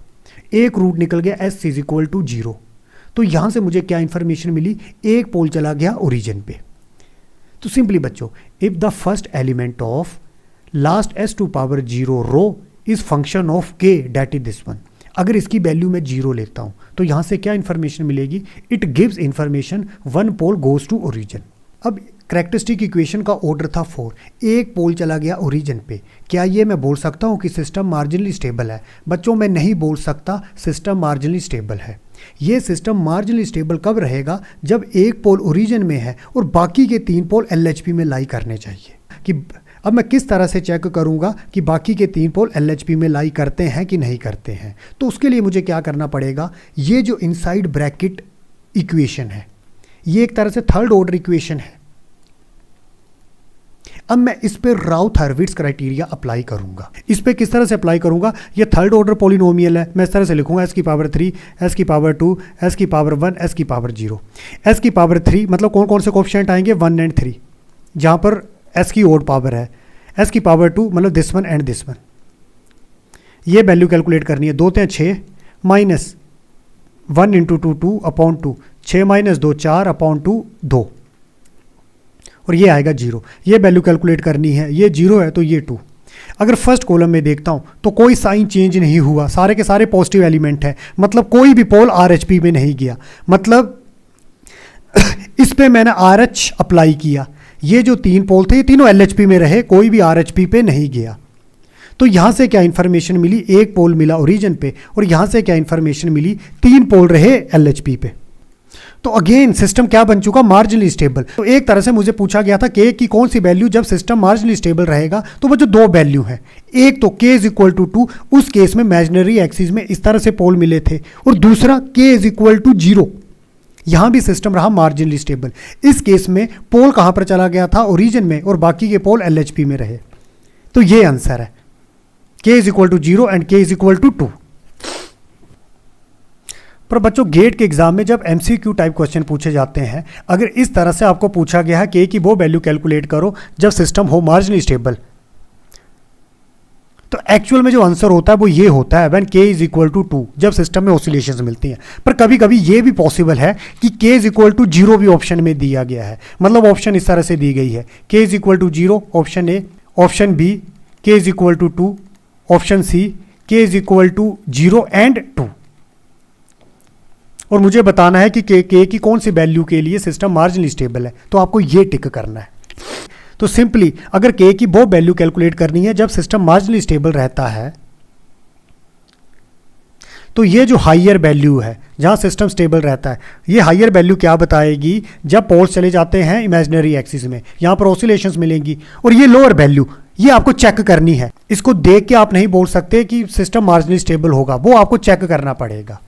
एक रूट निकल गया, एस इज इक्वल टू 0। तो यहाँ से मुझे क्या इन्फॉर्मेशन मिली, एक पोल चला गया ओरिजिन पे। तो सिंपली बच्चों, if the first element of last S to power 0 row is function of K that is this one, अगर इसकी वैल्यू मैं 0 लेता हूं तो यहां से क्या इंफॉर्मेशन मिलेगी, it gives information one pole goes to origin. अब कैरेक्टरिस्टिक इक्वेशन का ऑर्डर था 4, एक पोल चला गया ओरिजिन पे। क्या ये मैं बोल सकता हूं कि सिस्टम मार्जिनली स्टेबल है? बच्चों मैं नहीं बोल सकता सिस्टम मार्जिनली स्टेबल है। ये सिस्टम मार्जिनली स्टेबल कब रहेगा, जब एक पोल ओरिजिन में है और बाकी के 3 पोल LHP में लाई करने चाहिए। कि अब मैं किस तरह से चेक करूंगा कि बाकी के 3 पोल LHP में लाई करते हैं कि नहीं करते हैं? तो उसके लिए मुझे क्या करना पड़ेगा, ये जो इनसाइड ब्रैकेट इक्वेशन है ये एक तरह से थर्ड ऑर्डर इक्वेशन है। अब मैं इस पे राउथ हर्विट्ज क्राइटेरिया अप्लाई करूंगा। इस पे किस तरह से अप्लाई करूंगा, ये थर्ड ऑर्डर पॉलिनोमियल है, मैं इस तरह से लिखूंगा s की पावर 3, s की पावर 2, s की पावर 1, s की पावर 0। s की पावर 3 मतलब कौन कौन से कोएफिशिएंट आएंगे, 1 एंड 3, जहां पर s की ओड पावर है। s की पावर 2 मतलब this one and this one. ये वैल्यू कैलकुलेट करनी है, 2 × 6 माइनस 1 × 2 2 अपॉन 2, 6 माइनस 2 4 अपॉन 2 2, और ये आएगा 0। ये वैल्यू कैलकुलेट करनी है, ये 0 है तो ये 2। अगर फर्स्ट कॉलम में देखता हूं तो कोई साइन चेंज नहीं हुआ, सारे के सारे पॉजिटिव एलिमेंट है, मतलब कोई भी पोल RH में नहीं गया, मतलब इस पे मैंने RH अप्लाई किया। ये जो 3 पोल थे ये तीनों LHP में रहे, कोई भी RHP पे नहीं गया। तो यहां से क्या इंफॉर्मेशन मिली, एक पोल मिला ओरिजिन पे, और यहां से क्या इंफॉर्मेशन मिली, 3 पोल रहे LHP पे। तो अगेन सिस्टम क्या बन चुका, मार्जिनली स्टेबल। तो एक तरह से मुझे पूछा गया था के की कौन सी वैल्यू जब सिस्टम मार्जिनली स्टेबल रहेगा, तो वो जो 2 वैल्यू है, एक तो k इज इक्वल टू 2, उस केस में इमेजिनरी एक्सिस में इस तरह से पोल मिले थे, और दूसरा k इज इक्वल टू 0, यहां भी सिस्टम रहा मार्जिनली स्टेबल। इस केस में पोल कहां पर चला गया था, ओरिजिन में, और बाकी के पोल LHP में रहे। तो ये आंसर है, k is equal to 0 and k is equal to 2। पर बच्चों गेट के एग्जाम में जब MCQ टाइप क्वेश्चन पूछे जाते हैं, अगर इस तरह से आपको पूछा गया है k की वो वैल्यू कैलकुलेट करो जब सिस्टम हो मार्जिनली स्टेबल, तो एक्चुअल में जो आंसर होता है वो ये होता है, when k is equal to 2, जब सिस्टम में ऑसिलेशंस मिलती हैं। पर कभी कभी ये भी पॉसिबल है कि k इज इक्वल टू 0 भी ऑप्शन में दिया गया है, मतलब ऑप्शन इस तरह से दी गई है, k is equal to 0 option A, option B k is equal to 2, option C k is equal to 0 and 2, और मुझे बताना है कि k की कौन सी वैल्यू के लिए सिस्टम मार्जिनली स्टेबल है, तो आपको ये टिक करना है। तो सिंपली अगर k की वो वैल्यू कैलकुलेट करनी है जब सिस्टम मार्जिनली स्टेबल रहता है, तो ये जो हायर वैल्यू है जहां सिस्टम स्टेबल रहता है, ये हायर वैल्यू क्या बताएगी, जब पोल्स चले जाते हैं इमेजिनरी एक्सिस में, यहां पर ऑसिलेशंस मिलेंगी, और ये लोअर वैल्यू ये आपको चेक करनी है। इसको देख के आप नहीं बोल सकते कि सिस्टम मार्जिनली स्टेबल होगा, वो आपको चेक करना पड़ेगा।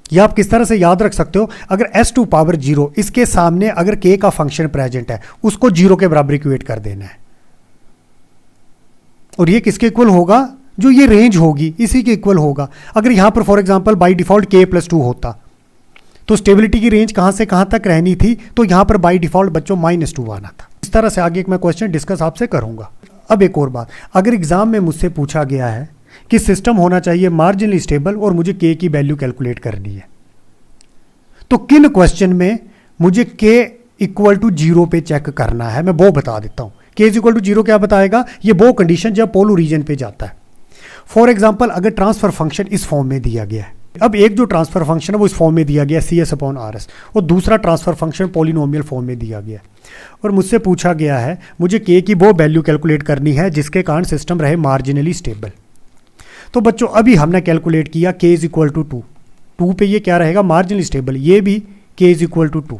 यह आप किस तरह से याद रख सकते हो, अगर s टू पावर 0 इसके सामने अगर k का फंक्शन प्रेजेंट है, उसको 0 के बराबर इक्वेट कर देना है, और ये किसके इक्वल होगा, जो ये रेंज होगी इसी के इक्वल होगा। अगर यहां पर for example by default k+2 होता तो स्टेबिलिटी की रेंज कहां से कहां तक रहनी थी, तो यहां पर बाय डिफॉल्ट बच्चों -2 आना था। इस तरह से आगे एक मैं क्वेश्चन डिस्कस आपसे करूंगा। अब एक और बात, अगर एग्जाम में मुझसे पूछा गया है कि सिस्टम होना चाहिए मार्जिनली स्टेबल और मुझे k की वैल्यू कैलकुलेट करनी है, तो किन क्वेश्चन में मुझे k इक्वल टू 0 पे चेक करना है, मैं वो बता देता हूं। k इज इक्वल टू 0 क्या बताएगा, ये वो कंडीशन जब पोल ओरिजिन पे जाता है। फॉर एग्जांपल अगर ट्रांसफर फंक्शन इस फॉर्म में दिया गया है, अब एक जो ट्रांसफर फंक्शन है वो इस फॉर्म में दिया गया है CS/RS, और दूसरा ट्रांसफर फंक्शन पॉलिनोमियल फॉर्म में दिया गया है, और मुझसे पूछा गया है मुझे k की वो वैल्यू कैलकुलेट करनी है जिसके कारण सिस्टम रहे मार्जिनली स्टेबल। तो बच्चों अभी हमने कैलकुलेट किया k इज इक्वल टू 2 पे ये क्या रहेगा, मार्जिनली स्टेबल, ये भी k इज इक्वल टू 2।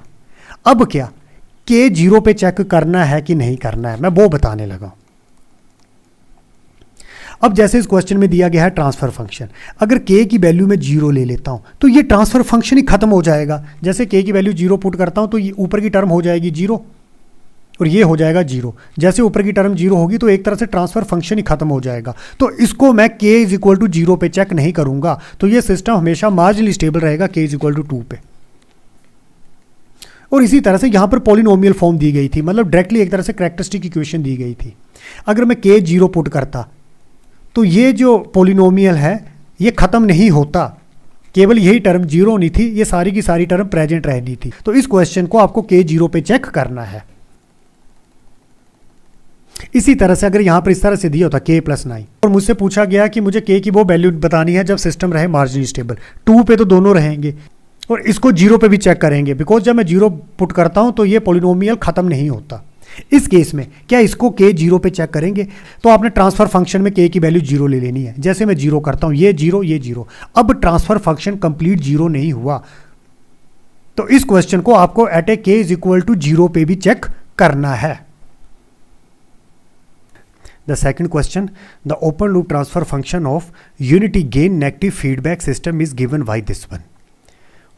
अब क्या k 0 पे चेक करना है कि नहीं करना है, मैं वो बताने लगा। अब जैसे इस क्वेश्चन में दिया गया है ट्रांसफर फंक्शन, अगर k की वैल्यू में 0 ले लेता हूं तो ये ट्रांसफर फंक्शन ही खत्म हो जाएगा। जैसे k की वैल्यू 0 पुट करता हूं तो ये ऊपर की टर्म हो जाएगी 0 और ये हो जाएगा 0। जैसे ऊपर की टर्म 0 होगी तो एक तरह से ट्रांसफर फंक्शन ही खत्म हो जाएगा। तो इसको मैं k इज इक्वल टू 0 पे चेक नहीं करूंगा, तो ये सिस्टम हमेशा मार्जिनली स्टेबल रहेगा k इज इक्वल टू 2 पे। और इसी तरह से यहाँ पर पॉलिनोमियल फॉर्म दी गई थी, मतलब डायरेक्टली एक तरह से कैरेक्टरिस्टिक इक्वेशन दी गई थी। अगर मैं k 0 पुट करता तो ये जो पॉलिनोमियल है ये ख़त्म नहीं होता, केवल यही टर्म 0 होनी थी, ये सारी की सारी टर्म प्रेजेंट रहनी थी। तो इस क्वेश्चन को आपको k 0 पे चेक करना है। इसी तरह से अगर यहाँ पर इस तरह से दिया होता k + 9 और मुझसे पूछा गया कि मुझे k की वो वैल्यू बतानी है जब सिस्टम रहे मार्जिनली स्टेबल, 2 पे तो दोनों रहेंगे और इसको 0 पे भी चेक करेंगे, बिकॉज जब मैं 0 पुट करता हूँ तो ये पॉलिनोमियल ख़त्म नहीं होता। इस केस में क्या इसको k 0 पे चेक करेंगे, तो आपने ट्रांसफर फंक्शन में k की वैल्यू 0 ले लेनी है। जैसे मैं 0 करता हूँ, ये 0 ये 0, अब ट्रांसफर फंक्शन कंप्लीट 0 नहीं हुआ, तो इस क्वेश्चन को आपको एट ए k = 0 पे भी चेक करना है। The second question, the open loop transfer function of unity gain negative feedback system is given by this one.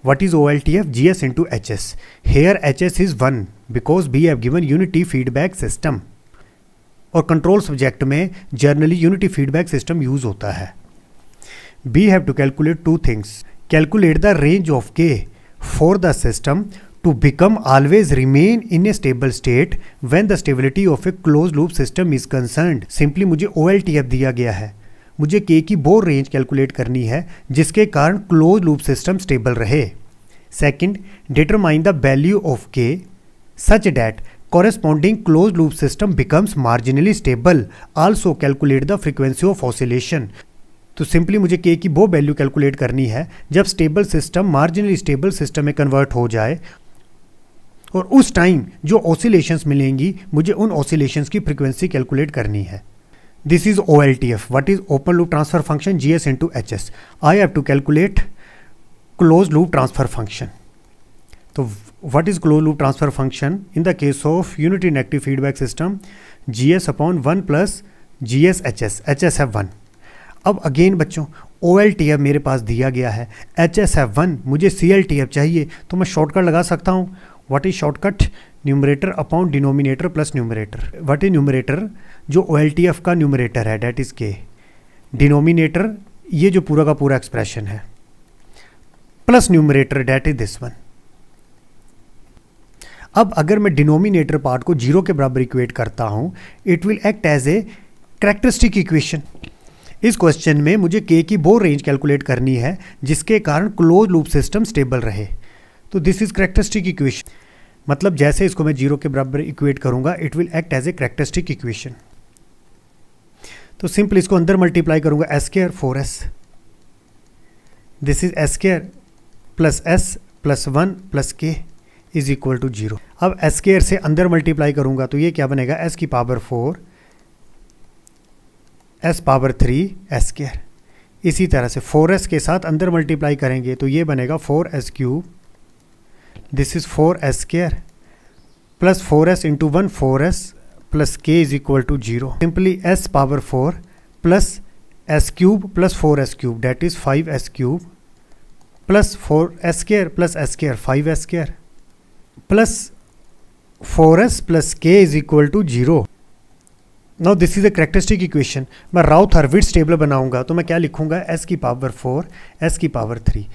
What is OLTF? GS into HS. Here HS is 1 because we have given unity feedback system. और control subject में generally unity feedback system use होता है। We have to calculate two things. Calculate the range of K for the system to become always remain in a stable state when the stability of a closed loop system is concerned. Simply मुझे OLTF दिया गया है, मुझे K की वो range calculate करनी है जिसके कारण क्लोज लूप सिस्टम स्टेबल रहे। Second, determine the value of K such that corresponding closed loop system becomes marginally stable. Also calculate the frequency of oscillation. तो सिंपली मुझे K की वो वैल्यू कैलकुलेट करनी है जब stable system marginally stable system में convert हो जाए, और उस टाइम जो ऑसिलेशंस मिलेंगी मुझे उन ऑसिलेशंस की फ्रीक्वेंसी कैलकुलेट करनी है। This is OLTF. What is open loop transfer function? GS into HS. I have to calculate close loop transfer function. तो what is close loop transfer function in the case of unity negative feedback system? GS/1 + GS HS. HS है 1। अब again बच्चों OLTF मेरे पास दिया गया है, HS है 1, मुझे CLTF चाहिए, तो मैं शॉर्टकट लगा सकता हूँ। What is shortcut? Numerator upon denominator plus numerator. What is numerator? जो OLTF का न्यूमरेटर है डेट इज K, डिनोमिनेटर ये जो पूरा का पूरा एक्सप्रेशन है, plus numerator that is this one. अब अगर मैं डिनोमिनेटर पार्ट को 0 के बराबर इक्वेट करता हूं, it will act as a characteristic equation. इस क्वेश्चन में मुझे K की वो रेंज कैलकुलेट करनी है जिसके कारण क्लोज लूप सिस्टम स्टेबल रहे। तो दिस इज कैरेक्टरिस्टिक इक्वेशन, मतलब जैसे इसको मैं 0 के बराबर इक्वेट करूंगा it will act as a characteristic equation. तो सिंपल इसको अंदर मल्टीप्लाई करूंगा s² 4s, this is s² + s + 1 + K is equal to 0। अब s² से अंदर मल्टीप्लाई करूंगा तो ये क्या बनेगा? s की पावर 4 s पावर 3 s²। इसी तरह से 4s के साथ अंदर मल्टीप्लाई करेंगे तो ये बनेगा 4s³ this is 4s² plus 4s into 1 4s plus K is equal to 0। Simply s power 4 plus s³ plus 4s³ that is 5s³ plus 4s² plus s² 5s² plus 4s plus K is equal to 0। Now this is a characteristic equation. मैं Routh हर्विट्ज table बनाऊंगा तो मैं क्या लिखूंगा? s की power 4 s की power 3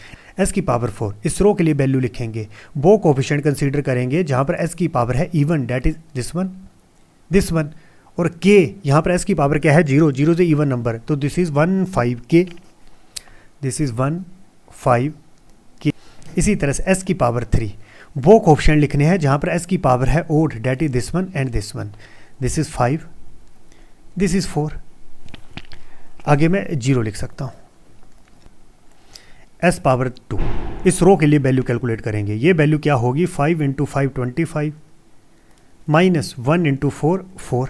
s की power 4। इस रो के लिए वैल्यू लिखेंगे, वो कोफिशिएंट कंसीडर करेंगे जहां पर s की पावर है even that is this one, और k यहाँ पर s की पावर क्या है? 0 इज इवन नंबर, तो this is 15K, this is 15K। इसी तरह से s की पावर 3 वो कोफिशिएंट लिखने हैं जहां पर s की पावर है odd that is this one and this one, this is 5 this is 4। आगे मैं 0 लिख सकता हूं। s पावर 2 इस रो के लिए वैल्यू कैलकुलेट करेंगे, ये वैल्यू क्या होगी? 5 × 5 25 माइनस 1 × 4 4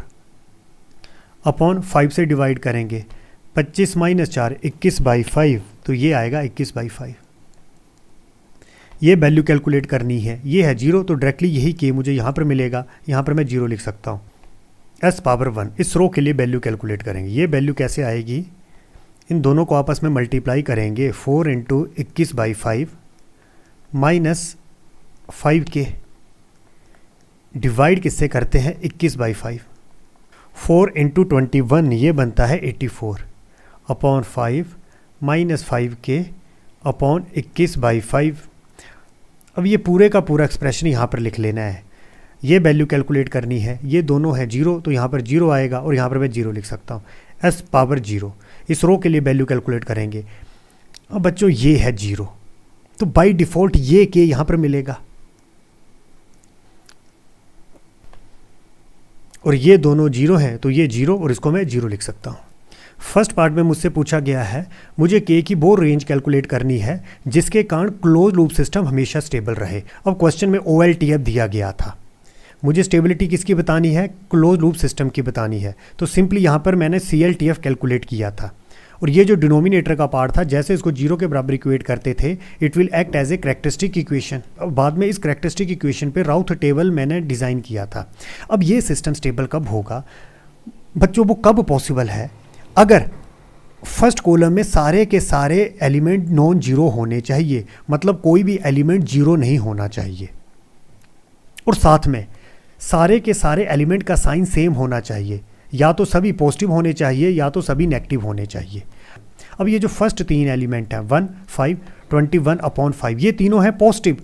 अपॉन 5 से डिवाइड करेंगे, 25 - 4 21/5, तो ये आएगा 21/5। ये वैल्यू कैलकुलेट करनी है, ये है 0, तो डायरेक्टली यही K मुझे यहाँ पर मिलेगा, यहाँ पर मैं 0 लिख सकता हूँ। s पावर 1 इस रो के लिए वैल्यू कैलकुलेट करेंगे, ये वैल्यू कैसे आएगी? इन दोनों को आपस में मल्टीप्लाई करेंगे, 4 × 21/5 माइनस 5K डिवाइड किससे करते हैं? 21/5। 4 × 21 ये बनता है 84 अपॉन 5 माइनस 5K अपॉन 21/5। अब ये पूरे का पूरा एक्सप्रेशन यहाँ पर लिख लेना है, ये वैल्यू कैलकुलेट करनी है, ये दोनों है 0 तो यहाँ पर 0 आएगा और यहाँ पर मैं 0 लिख सकता हूँ, s पावर 0। इस रो के लिए वैल्यू कैलकुलेट करेंगे। अब बच्चों ये है 0, तो बाय डिफ़ॉल्ट ये के यहाँ पर मिलेगा और ये दोनों 0 हैं तो ये 0 और इसको मैं 0 लिख सकता हूँ। फर्स्ट पार्ट में मुझसे पूछा गया है मुझे के की वो रेंज कैलकुलेट करनी है जिसके कारण क्लोज लूप सिस्टम हमेशा स्टेबल रहे। अब क्वेश्चन में OLTF दिया गया था, मुझे स्टेबिलिटी किसकी बतानी है, क्लोज लूप सिस्टम की बतानी है, तो सिंपली यहाँ पर मैंने CLTF कैलकुलेट किया था और ये जो डिनोमिनेटर का पार्ट था जैसे इसको 0 के बराबर इक्वेट करते थे it will act as a characteristic equation. अब बाद में इस करैक्टरिस्टिक इक्वेशन पे राउथ टेबल मैंने डिज़ाइन किया था। अब ये सिस्टम स्टेबल कब होगा बच्चों, वो कब पॉसिबल है अगर फर्स्ट कॉलम में सारे के सारे एलिमेंट नॉन जीरो होने चाहिए, मतलब कोई भी एलिमेंट जीरो नहीं होना चाहिए, और साथ में सारे के सारे एलिमेंट का साइन सेम होना चाहिए, या तो सभी पॉजिटिव होने चाहिए या तो सभी नेगेटिव होने चाहिए। अब ये जो फर्स्ट 3 एलिमेंट हैं 1, 5, 21/5 ये तीनों हैं पॉजिटिव,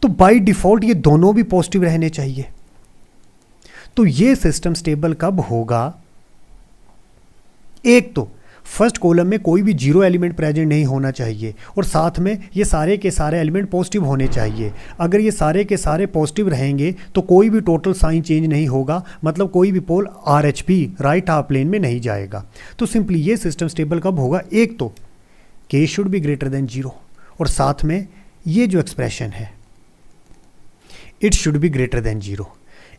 तो बाय डिफ़ॉल्ट ये दोनों भी पॉजिटिव रहने चाहिए। तो ये सिस्टम स्टेबल कब होगा, एक तो फर्स्ट कॉलम में कोई भी जीरो एलिमेंट प्रेजेंट नहीं होना चाहिए और साथ में ये सारे के सारे एलिमेंट पॉजिटिव होने चाहिए। अगर ये सारे के सारे पॉजिटिव रहेंगे तो कोई भी टोटल साइन चेंज नहीं होगा, मतलब कोई भी पोल RHP राइट हाफ प्लेन में नहीं जाएगा। तो सिंपली ये सिस्टम स्टेबल कब होगा, एक तो k should be greater than 0 और साथ में ये जो एक्सप्रेशन है it should be greater than 0।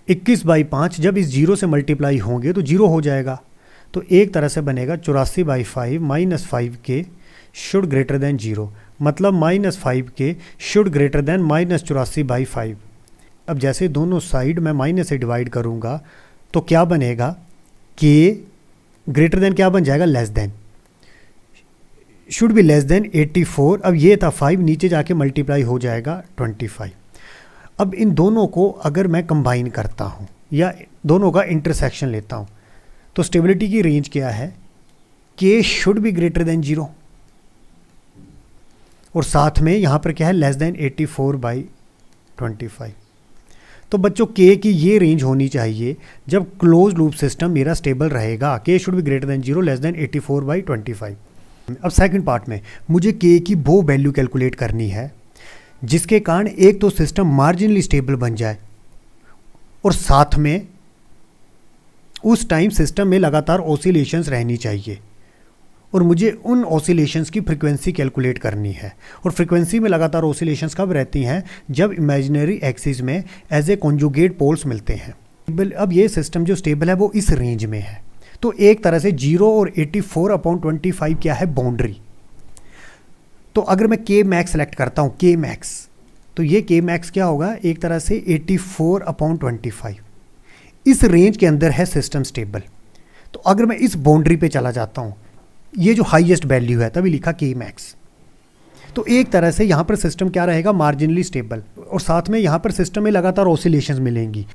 21/5 जब इस 0 से मल्टीप्लाई होंगे तो 0 हो जाएगा, तो एक तरह से बनेगा 84/5 minus 5k should greater than 0, मतलब minus 5k should greater than minus 84/5। अब जैसे दोनों साइड मैं माइनस से डिवाइड करूँगा तो क्या बनेगा, k ग्रेटर देन क्या बन जाएगा, less than, should be less than 84। अब ये था 5 नीचे जाके मल्टीप्लाई हो जाएगा 25। अब इन दोनों को अगर मैं कंबाइन करता हूँ या दोनों का इंटरसेक्शन लेता हूँ तो स्टेबिलिटी की रेंज क्या है, k should be greater than 0 और साथ में यहाँ पर क्या है, लेस देन 84/25। तो बच्चों k की ये रेंज होनी चाहिए जब क्लोज लूप सिस्टम मेरा स्टेबल रहेगा, k should be greater than 0 less than 84/25। अब सेकंड पार्ट में मुझे k की वो वैल्यू कैलकुलेट करनी है जिसके कारण एक तो सिस्टम मार्जिनली स्टेबल बन जाए और साथ में उस टाइम सिस्टम में लगातार ऑसिलेशंस रहनी चाहिए, और मुझे उन ऑसिलेशंस की फ्रीक्वेंसी कैलकुलेट करनी है। और फ्रीक्वेंसी में लगातार ऑसिलेशंस कब रहती हैं, जब इमेजिनरी एक्सिस में एज ए कॉन्जुगेट पोल्स मिलते हैं। अब ये सिस्टम जो स्टेबल है वो इस रेंज में है, तो एक तरह से 0 और 84/25 क्या है, बाउंड्री। तो अगर मैं k मैक्स सेलेक्ट करता हूँ, k मैक्स, तो ये k मैक्स क्या होगा, एक तरह से 84/25 इस रेंज के अंदर है सिस्टम स्टेबल। तो अगर मैं इस बाउंड्री पे चला जाता हूँ, ये जो हाईएस्ट वैल्यू है तभी लिखा k मैक्स, तो एक तरह से यहाँ पर सिस्टम क्या रहेगा, मार्जिनली स्टेबल, और साथ में यहाँ पर सिस्टम में लगातार ऑसिलेशंस मिलेंगी।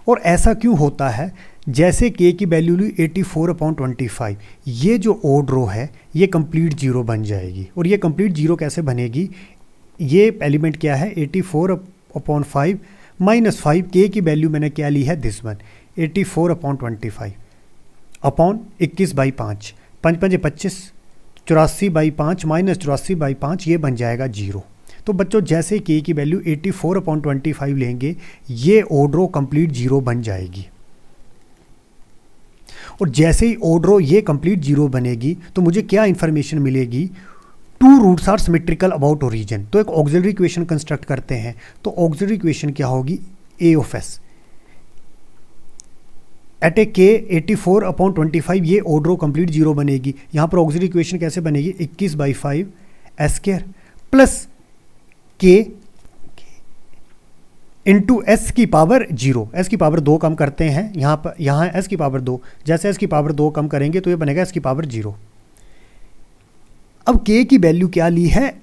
और ऐसा क्यों होता है, जैसे k की वैल्यू ली 84/25, ये जो ओड रो है ये कंप्लीट जीरो बन जाएगी। और ये कंप्लीट जीरो कैसे बनेगी, ये एलिमेंट क्या है 84/5 माइनस 5, k की वैल्यू मैंने क्या ली है, दिस वन 84/25 अपॉन 21/5, 5 5 25, 84/5 माइनस 84/5 ये बन जाएगा 0। तो बच्चों जैसे k की वैल्यू 84/25 लेंगे ये ओड रो कंप्लीट जीरो बन जाएगी, और जैसे ही ओड रो ये कंप्लीट जीरो बनेगी तो मुझे क्या इंफॉर्मेशन मिलेगी, 2 roots are symmetrical about origin. तो एक ऑक्सिलरी इक्वेशन कंस्ट्रक्ट करते हैं, तो ऑक्सिलरी इक्वेशन क्या होगी, a of s at a k 84/25 ये ओड रो कंप्लीट जीरो बनेगी। यहाँ पर ऑक्सिलरी इक्वेशन कैसे बनेगी, 21/5 s² plus k into S की पावर 0, एस की पावर 2 कम करते हैं, यहाँ एस की पावर 2, जैसे एस की पावर 2 कम करेंगे तो ये बनेगा एस की पावर 0। अब k की वैल्यू क्या ली है,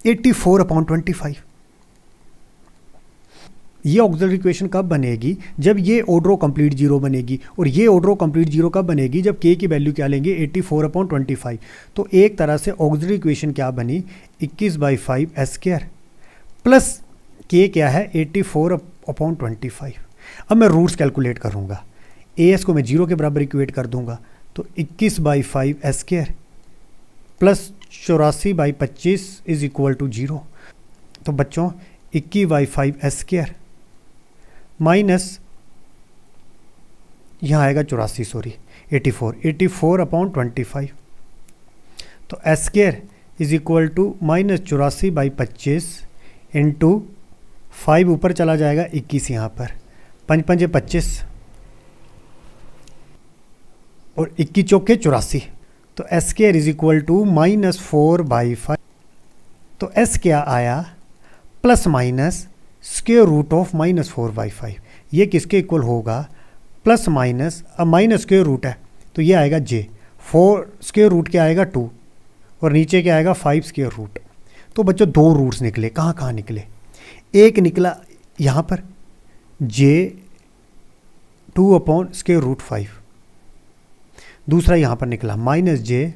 84/25, ये ऑक्सिलरी इक्वेशन कब बनेगी? जब ये ऑर्डरो कंप्लीट जीरो बनेगी। और ये ऑर्डरो कंप्लीट जीरो कब बनेगी? जब k की वैल्यू क्या लेंगे? 84/25। तो एक तरह से ऑक्सिलरी इक्वेशन क्या बनी? 21/5 s² प्लस k क्या है? 84/25। अब मैं रूट्स कैलकुलेट करूँगा, as को मैं 0 के बराबर इक्वेट कर दूंगा, तो 21/5 s² plus 84/25 is equal to 0। तो बच्चों 21/5 s² माइनस यहाँ आएगा 84/25। तो s² is equal to minus 84/25 into 5 ऊपर चला जाएगा 21 यहाँ पर, 5 5 25 और 21 चौके 84। तो s² इज इक्वल टू -4/5। तो s क्या आया? Plus minus square root of -4/5। ये किसके इक्वल होगा? प्लस माइनस, अब माइनस स्क्वायर रूट है तो ये आएगा j, 4 स्क्वायर रूट क्या आएगा 2 और नीचे क्या आएगा 5 स्क्वायर रूट। तो बच्चों दो रूट्स निकले, कहाँ कहाँ निकले? एक निकला यहाँ पर j 2/√5, दूसरा यहाँ पर निकला -j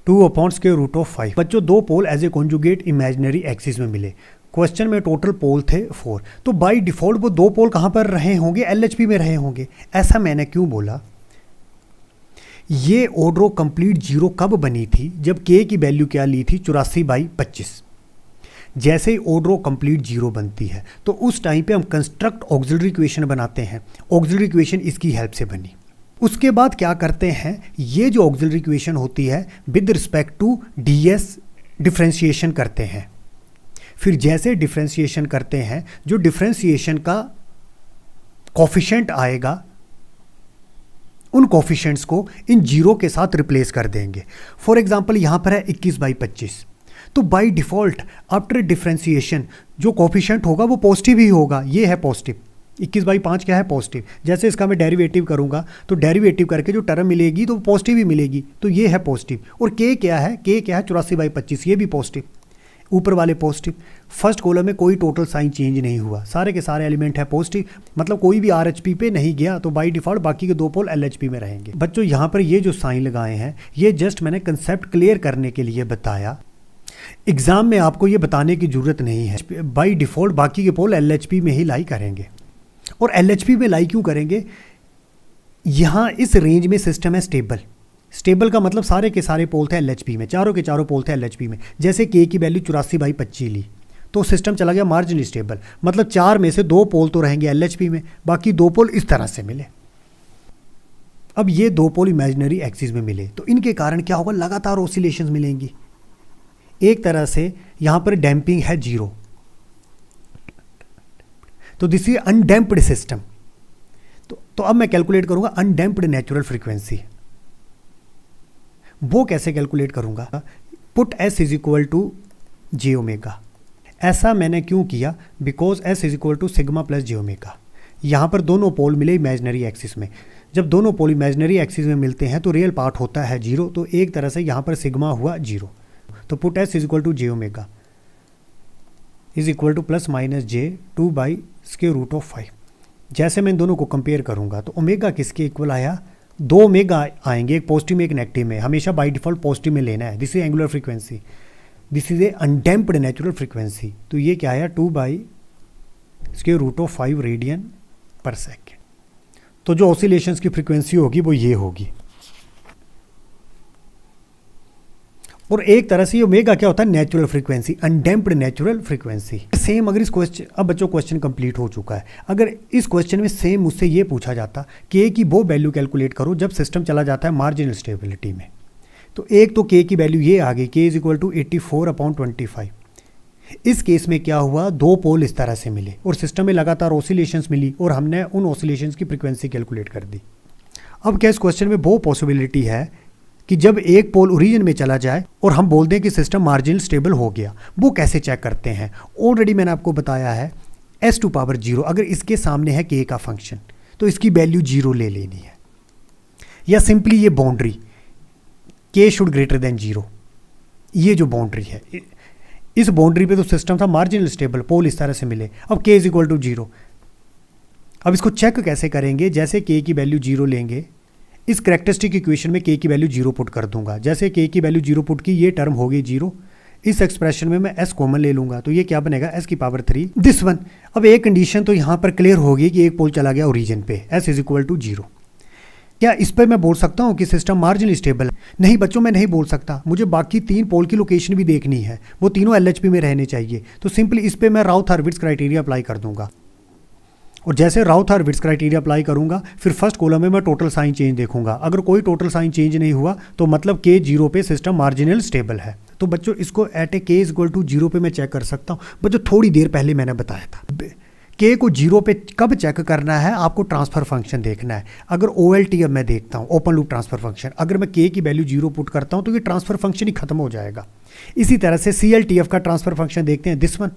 2/√5। बच्चों दो pole as a conjugate imaginary axis में मिले। क्वेश्चन में टोटल पोल थे 4, तो बाय डिफॉल्ट वो दो पोल कहाँ पर रहे होंगे? LHP में रहे होंगे। ऐसा मैंने क्यों बोला? ये ऑर्डरो कंप्लीट जीरो कब बनी थी? जब k की वैल्यू क्या ली थी? 84/25। जैसे ही ऑर्डरो कंप्लीट जीरो बनती है तो उस टाइम पे हम कंस्ट्रक्ट ऑक्सिलरी इक्वेशन बनाते हैं। ऑक्सिलरी इक्वेशन इसकी हेल्प से बनी। उसके बाद क्या करते हैं? ये जो ऑक्सिलरी इक्वेशन होती है with respect to ds differentiation करते हैं। फिर जैसे डिफ्रेंशिएशन करते हैं, जो डिफ्रेंशिएशन का कोफिशिएंट आएगा उन कोफिशिएंट्स को इन जीरो के साथ रिप्लेस कर देंगे। फॉर एग्जांपल यहाँ पर है 21/25, तो बाय डिफॉल्ट आफ्टर डिफ्रेंशिएशन जो कोफिशिएंट होगा वो पॉजिटिव ही होगा। ये है पॉजिटिव, 21/5 क्या है? पॉजिटिव। जैसे इसका मैं डेरिवेटिव करूंगा तो डेरिवेटिव करके जो टर्म मिलेगी तो पॉजिटिव ही मिलेगी, तो ये है पॉजिटिव। और k क्या है? k क्या है? 84/25, ये भी पॉजिटिव, ऊपर वाले पॉजिटिव। फर्स्ट कॉलम में कोई टोटल साइन चेंज नहीं हुआ, सारे के सारे एलिमेंट है पॉजिटिव, मतलब कोई भी RHP पे नहीं गया, तो बाय डिफॉल्ट बाकी के दो पोल LHP में रहेंगे। बच्चों यहाँ पर ये जो साइन लगाए हैं ये जस्ट मैंने कंसेप्ट क्लियर करने के लिए बताया। एग्जाम में आपको ये बताने की जरूरत नहीं है। बाय डिफॉल्ट बाकी के पोल LHP में ही लाई करेंगे। और LHP में लाई क्यों करेंगे? यहाँ इस रेंज में सिस्टम है स्टेबल। स्टेबल का मतलब सारे के सारे पोल थे LHP में, चारों के चारों पोल थे LHP में। जैसे k की वैल्यू 84/25 ली तो सिस्टम चला गया मार्जिनली स्टेबल, मतलब 4 में से 2 पोल तो रहेंगे LHP में, बाकी 2 पोल इस तरह से मिले। अब ये 2 पोल इमेजिनरी एक्सिस में मिले तो इनके कारण क्या होगा? लगातार ऑसिलेशंस मिलेंगी। एक तरह से यहाँ पर डैम्पिंग है 0, तो दिस इज अनडैम्प्ड सिस्टम। तो अब मैं कैलकुलेट करूंगा अनडैम्प्ड नेचुरल फ्रीक्वेंसी। वो कैसे कैलकुलेट करूंगा? Put s is equal to j omega. ऐसा मैंने क्यों किया? Because s is equal to sigma plus j omega. यहाँ पर दोनों पोल मिले इमेजिनरी एक्सिस में। जब दोनों पोल इमेजिनरी एक्सिस में मिलते हैं तो रियल पार्ट होता है 0, तो एक तरह से यहाँ पर सिग्मा हुआ 0। तो put s is equal to j omega is equal to plus minus j 2/√5। जैसे मैं इन दोनों को कंपेयर करूंगा तो ओमेगा किसके इक्वल आया? 2 ओमेगा आएंगे, एक पॉजिटिव में एक नेगेटिव में। हमेशा बाय डिफॉल्ट पॉजिटिव में लेना है। This is angular frequency, this is A undamped natural frequency. तो ये क्या आया? 2/√5 रेडियन पर सेकेंड। तो जो ऑसिलेशंस की फ्रीक्वेंसी होगी वो ये होगी। और एक तरह से ये ओमेगा क्या होता है? Natural frequency, undamped natural frequency. Same अगर इस क्वेश्चन, अब बच्चों क्वेश्चन कंप्लीट हो चुका है। अगर इस क्वेश्चन में सेम मुझसे ये पूछा जाता कि k की वो वैल्यू कैलकुलेट करो जब सिस्टम चला जाता है मार्जिनल स्टेबिलिटी में, तो एक तो k की वैल्यू ये आ गई, k इज इक्वल टू 84/25। इस केस में क्या हुआ? 2 पोल इस तरह से मिले और सिस्टम में लगातार ऑसिलेशंस मिली और हमने उन ऑसिलेशंस की फ्रीक्वेंसी कैलकुलेट कर दी। अब क्या इस क्वेश्चन में वो पॉसिबिलिटी है कि जब एक पोल ओरिजिन में चला जाए और हम बोल दें कि सिस्टम मार्जिनल स्टेबल हो गया? वो कैसे चेक करते हैं? ऑलरेडी मैंने आपको बताया है s⁻0 अगर इसके सामने है k का फंक्शन तो इसकी वैल्यू 0 ले लेनी है, या सिंपली ये boundary k should greater than 0, ये जो बाउंड्री है इस बाउंड्री पे तो सिस्टम था मार्जिनल स्टेबल, पोल इस तरह से मिले। अब k इज इक्वल टू 0। अब इसको चेक कैसे करेंगे? जैसे k की वैल्यू 0 लेंगे, इस करेक्टरिस्टिक इक्वेशन में k की वैल्यू 0 पुट कर दूंगा। जैसे k की वैल्यू 0 पुट की, ये टर्म हो गई 0। इस एक्सप्रेशन में मैं s कॉमन ले लूंगा, तो ये क्या बनेगा? s की पावर 3 दिस वन। अब एक कंडीशन तो यहाँ पर क्लियर होगी कि एक पोल चला गया ओरिजिन पे, s इज इक्वल टू 0। क्या इस पर मैं बोल सकता हूँ कि सिस्टम मार्जिनली स्टेबल है? नहीं बच्चों, मैं नहीं बोल सकता। मुझे बाकी 3 पोल की लोकेशन भी देखनी है, वो तीनों LHP में रहने चाहिए। तो सिंपली इस पर मैं राउथ-हर्विट्ज़ क्राइटेरिया अप्लाई कर दूंगा, और जैसे राउथ-हर्विट्ज़ क्राइटेरिया अप्लाई करूंगा, फिर फर्स्ट कॉलम में मैं टोटल साइन चेंज देखूंगा। अगर कोई टोटल साइन चेंज नहीं हुआ तो मतलब k 0 पे सिस्टम मार्जिनल स्टेबल है। तो बच्चों इसको at a k is equal to 0 पे मैं चेक कर सकता हूँ। बच्चों थोड़ी देर पहले मैंने बताया था k को 0 पे कब चेक करना है, आपको ट्रांसफर फंक्शन देखना है। अगर OLT अब मैं देखता हूँ, ओपन लूप ट्रांसफर फंक्शन, अगर मैं k की वैल्यू 0 पुट करता हूँ तो ये ट्रांसफर फंक्शन ही खत्म हो जाएगा। इसी तरह से CLTF का ट्रांसफर फंक्शन देखते हैं, दिस वन।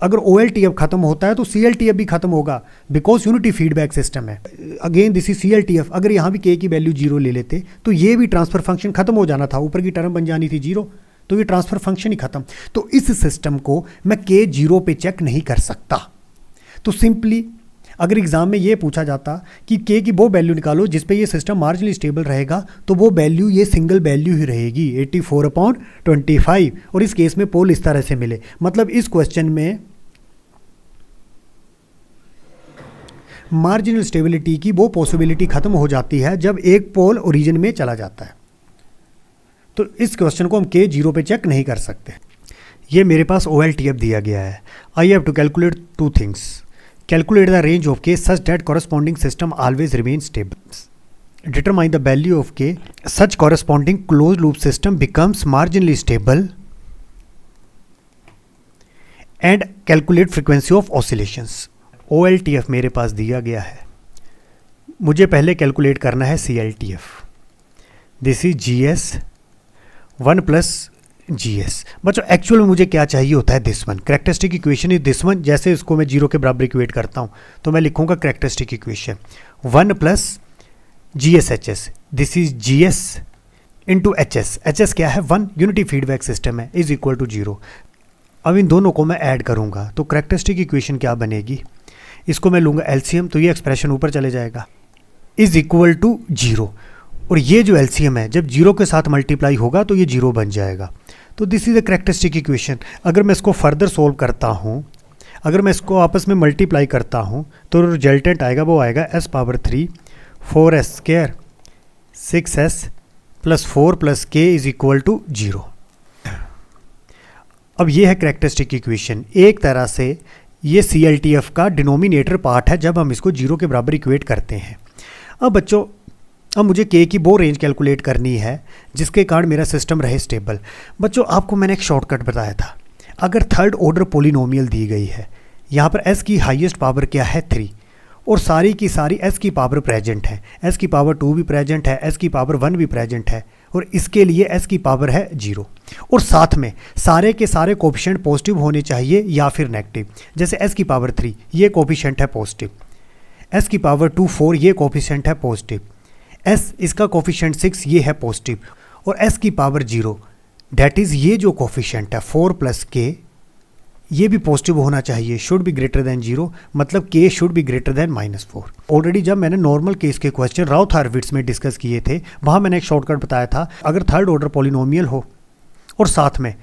अगर OLTF खत्म होता है तो CLTF भी खत्म होगा, बिकॉज यूनिटी फीडबैक सिस्टम है। Again this is CLTF। अगर यहाँ भी k की वैल्यू 0 ले लेते तो ये भी ट्रांसफर फंक्शन खत्म हो जाना था, ऊपर की टर्म बन जानी थी 0, तो ये ट्रांसफर फंक्शन ही खत्म। तो इस सिस्टम को मैं k 0 पे चेक नहीं कर सकता। तो सिंपली अगर एग्जाम में ये पूछा जाता कि k की वो वैल्यू निकालो जिस पे ये सिस्टम मार्जिनली स्टेबल रहेगा, तो वो वैल्यू ये सिंगल वैल्यू ही रहेगी 84/25। और इस केस में पोल इस तरह से मिले, मतलब इस क्वेश्चन में मार्जिनल स्टेबिलिटी की वो पॉसिबिलिटी खत्म हो जाती है जब एक पोल ओरिजिन में चला जाता है। तो इस क्वेश्चन को हम k 0 पे चेक नहीं कर सकते। ये मेरे पास OLTF दिया गया है। I have to calculate 2 things. Calculate the range of k such that corresponding system always remain stable. Determine the value of k such corresponding close loop system becomes marginally stable and calculate frequency of oscillations. OLTF मेरे पास दिया गया है, मुझे पहले calculate करना है CLTF। This is GS 1 plus GS। बच्चों actual में मुझे क्या चाहिए होता है, this one. Characteristic equation is this one. जैसे इसको मैं 0 के बराबर इक्वेट करता हूँ तो मैं लिखूंगा characteristic equation 1 plus GSHS। This is GS into HS। HS क्या है? 1। यूनिटी फीडबैक सिस्टम है, इज इक्वल टू 0। अब इन दोनों को मैं ऐड करूंगा तो करेक्टरिस्टिक इक्वेशन क्या बनेगी? इसको मैं लूँगा LCM, तो ये एक्सप्रेशन ऊपर चले जाएगा, इज इक्वल टू 0। और ये जो LCM है जब 0 के साथ मल्टीप्लाई होगा तो ये 0 बन जाएगा। तो this is a characteristic equation. अगर मैं इसको फर्दर सोल्व करता हूँ, अगर मैं इसको आपस में मल्टीप्लाई करता हूँ तो रिजल्टेंट आएगा, वो आएगा s power 3 4s² 6s plus 4 plus k is equal to 0। अब ये है करेक्टरिस्टिक इक्वेशन। एक तरह से ये CLTF का डिनोमिनेटर पार्ट है जब हम इसको 0 के बराबर इक्वेट करते हैं। अब बच्चों अब मुझे k की वो रेंज कैलकुलेट करनी है जिसके कारण मेरा सिस्टम रहे स्टेबल। बच्चों आपको मैंने एक शॉर्टकट बताया था। अगर थर्ड ऑर्डर पोलिनोमियल दी गई है, यहाँ पर s की हाईएस्ट पावर क्या है 3, और सारी की सारी s की पावर प्रेजेंट है, s की पावर 2 भी प्रेजेंट है, s की पावर 1 भी प्रेजेंट है, और इसके लिए s की पावर है 0, और साथ में सारे के सारे कोफिशिएंट पॉजिटिव होने चाहिए या फिर नेगेटिव। जैसे s की पावर 3 ये कोफिशिएंट है पॉजिटिव, s की पावर 2 4 ये कोफिशिएंट है पॉजिटिव, s इसका कोफिशिएंट 6 ये है पॉजिटिव, और s की पावर 0 डैट इज़ ये जो कोफिशिएंट है 4 प्लस k ये भी पॉजिटिव होना चाहिए, शुड बी ग्रेटर देन 0, मतलब k should be greater than -4। Already जब मैंने नॉर्मल केस के क्वेश्चन राउथ-हर्विट्ज़ में डिस्कस किए थे, वहाँ मैंने एक शॉर्टकट बताया था। अगर थर्ड ऑर्डर पॉलिनोमियल हो और साथ में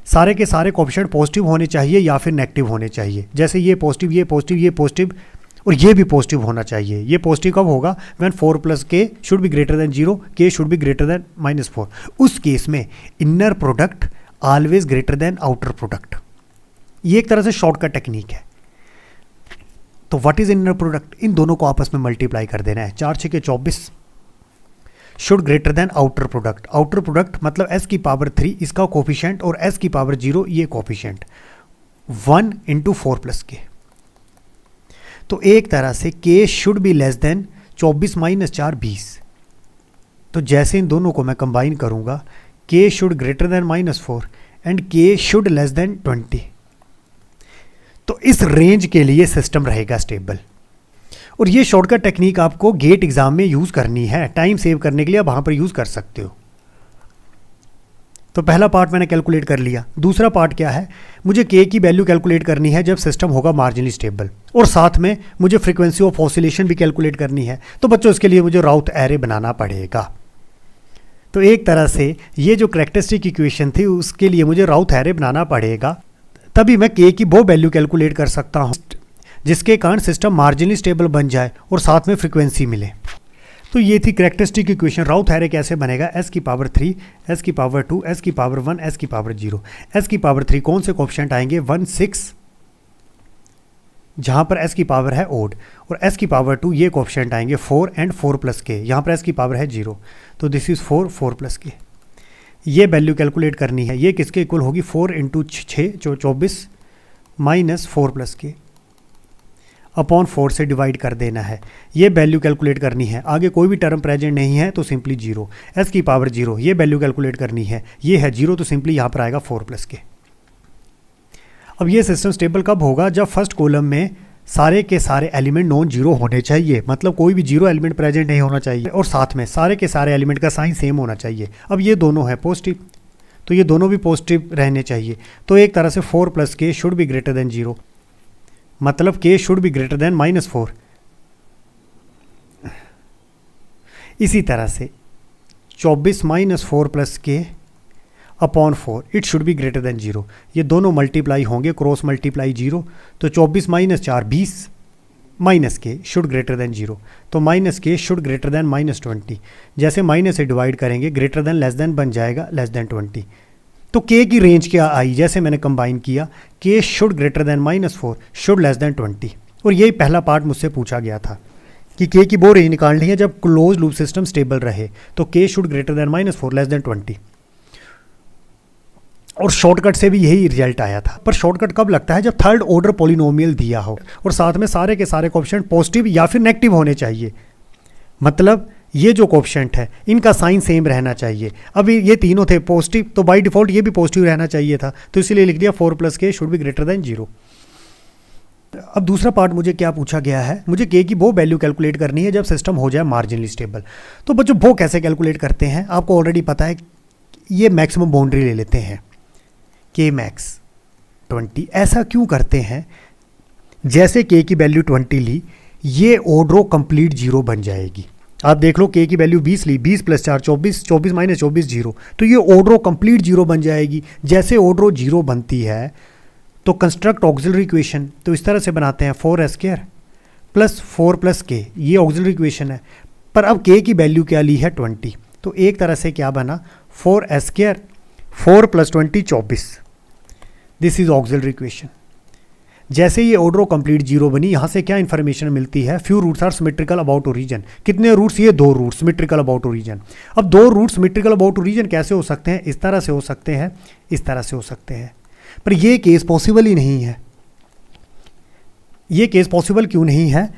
सारे के सारे कोफिशिएंट पॉजिटिव होने चाहिए या फिर नेगेटिव होने चाहिए, जैसे ये पॉजिटिव ये पॉजिटिव ये पॉजिटिव और ये भी पॉजिटिव होना चाहिए। ये पॉजिटिव कब होगा? When 4 plus k should be greater than 0, k should be greater than -4। उस केस में inner product always greater than outer product. ये एक तरह से शॉर्टकट टेक्निक है। तो व्हाट इज इनर प्रोडक्ट? इन दोनों को आपस में मल्टीप्लाई कर देना है, 4 6 के 24 should greater than outer product. Outer product मतलब s की पावर 3 इसका कोफिशिएंट और s की पावर 0 ये कोफिशिएंट 1 इंटू 4 प्लस k। तो एक तरह से k should be less than 24 minus 4 20। तो जैसे इन दोनों को मैं कंबाइन करूंगा, k should greater than -4 and k should less than 20। तो इस रेंज के लिए सिस्टम रहेगा स्टेबल। और ये शॉर्टकट टेक्निक आपको गेट एग्जाम में यूज़ करनी है, टाइम सेव करने के लिए आप वहाँ पर यूज़ कर सकते हो। तो पहला पार्ट मैंने कैलकुलेट कर लिया। दूसरा पार्ट क्या है, मुझे के की वैल्यू कैलकुलेट करनी है जब सिस्टम होगा मार्जिनली स्टेबल, और साथ में मुझे फ्रीक्वेंसी ऑफ ऑसिलेशन भी कैलकुलेट करनी है। तो बच्चों इसके लिए मुझे राउथ एरे बनाना पड़ेगा। तो एक तरह से ये जो कैरेक्टरिस्टिक इक्वेशन थी उसके लिए मुझे राउथ एरे बनाना पड़ेगा, तभी मैं के की वो वैल्यू कैलकुलेट कर सकता हूँ जिसके कारण सिस्टम मार्जिनली स्टेबल बन जाए और साथ में फ्रीक्वेंसी मिले। तो ये थी कैरेक्टरिस्टिक इक्वेशन। राउथ एरे कैसे बनेगा, s की पावर 3, s की पावर 2, s की पावर 1, s की पावर 0। s की पावर 3 कौन से कोएफिशिएंट आएंगे, 1, 6, जहाँ पर s की पावर है ओड, और s की पावर 2 ये कोएफिशिएंट आएंगे 4 एंड 4 प्लस के, यहाँ पर s की पावर है 0, तो दिस इज 4, 4 प्लस के। ये वैल्यू कैलकुलेट करनी है, ये किसके इक्वल होगी, 4 इंटू 6 24 माइनस 4 प्लस के अपॉन 4 से डिवाइड कर देना है। ये वैल्यू कैलकुलेट करनी है। आगे कोई भी टर्म प्रेजेंट नहीं है तो सिंपली 0, s की पावर 0, ये वैल्यू कैलकुलेट करनी है, ये है 0 तो सिंपली यहाँ पर आएगा 4 प्लस के। अब ये सिस्टम स्टेबल कब होगा, जब फर्स्ट कॉलम में सारे के सारे एलिमेंट नॉन जीरो होने चाहिए, मतलब कोई भी जीरो एलिमेंट प्रेजेंट नहीं होना चाहिए, और साथ में सारे के सारे एलिमेंट का साइन सेम होना चाहिए। अब ये दोनों है पॉजिटिव, तो ये दोनों भी पॉजिटिव रहने चाहिए। तो एक तरह से 4 प्लस के शुड बी ग्रेटर देन 0, मतलब के शुड बी ग्रेटर देन -4। इसी तरह से 24 माइनस 4 प्लस के upon 4 it should be greater than 0। ये दोनों मल्टीप्लाई होंगे, क्रॉस मल्टीप्लाई 0, तो 24 माइनस 4 20 माइनस के शुड ग्रेटर देन 0, तो माइनस के शुड ग्रेटर देन -20। जैसे माइनस से डिवाइड करेंगे ग्रेटर देन लेस देन बन जाएगा लेस देन 20। तो के की रेंज क्या आई, जैसे मैंने कंबाइन किया, के should greater than -4 should less than 20, और यही पहला पार्ट मुझसे पूछा गया था कि के की वो रेंज निकालनी है जब क्लोज लूप सिस्टम स्टेबल रहे, तो के should greater than -4 less than 20, और शॉर्टकट से भी यही रिजल्ट आया था। पर शॉर्टकट कब लगता है, जब थर्ड ऑर्डर पॉलिनोमियल दिया हो और साथ में सारे के सारे कोएफिशिएंट पॉजिटिव या फिर नेगेटिव होने चाहिए, मतलब ये जो कोएफिशिएंट है इनका साइन सेम रहना चाहिए। अब ये तीनों थे पॉजिटिव, तो बाय डिफॉल्ट ये भी पॉजिटिव रहना चाहिए था, तो इसीलिए लिख दिया 4 प्लस के शुड बी ग्रेटर देन 0। अब दूसरा पार्ट मुझे क्या पूछा गया है, मुझे के की वो वैल्यू कैलकुलेट करनी है जब सिस्टम हो जाए मार्जिनली स्टेबल। तो बच्चों वो कैसे कैलकुलेट करते हैं, आपको ऑलरेडी पता है, ये मैक्सिमम बाउंड्री ले लेते हैं के मैक्स 20। ऐसा क्यों करते हैं, जैसे के की वैल्यू 20 ली, ये ओड रो कंप्लीट 0 बन जाएगी। आप देख लो, के की वैल्यू 20 ली, 20 प्लस 4 24, 24 माइनस 24 0, तो ये ओड रो कंप्लीट 0 बन जाएगी। जैसे ओड रो 0 बनती है तो कंस्ट्रक्ट ऑक्सिलरी इक्वेशन, तो इस तरह से बनाते हैं 4s² प्लस 4 प्लस के, ये ऑक्सिलरी इक्वेशन है। पर अब के की वैल्यू क्या ली है 20, तो एक तरह से क्या बना 4s², 4 plus 20 24, this is auxiliary equation. जैसे ये ओड रो कंप्लीट 0 बनी, यहाँ से क्या इन्फॉर्मेशन मिलती है, few roots are symmetrical about origin. कितने रूट्स, ये 2 रूट्स सिमेट्रिकल अबाउट ओरिजिन। अब 2 रूट्स सिमेट्रिकल अबाउट ओरिजिन कैसे हो सकते हैं, इस तरह से हो सकते हैं, इस तरह से हो सकते हैं, पर ये केस पॉसिबल ही नहीं है। ये केस पॉसिबल क्यों नहीं है,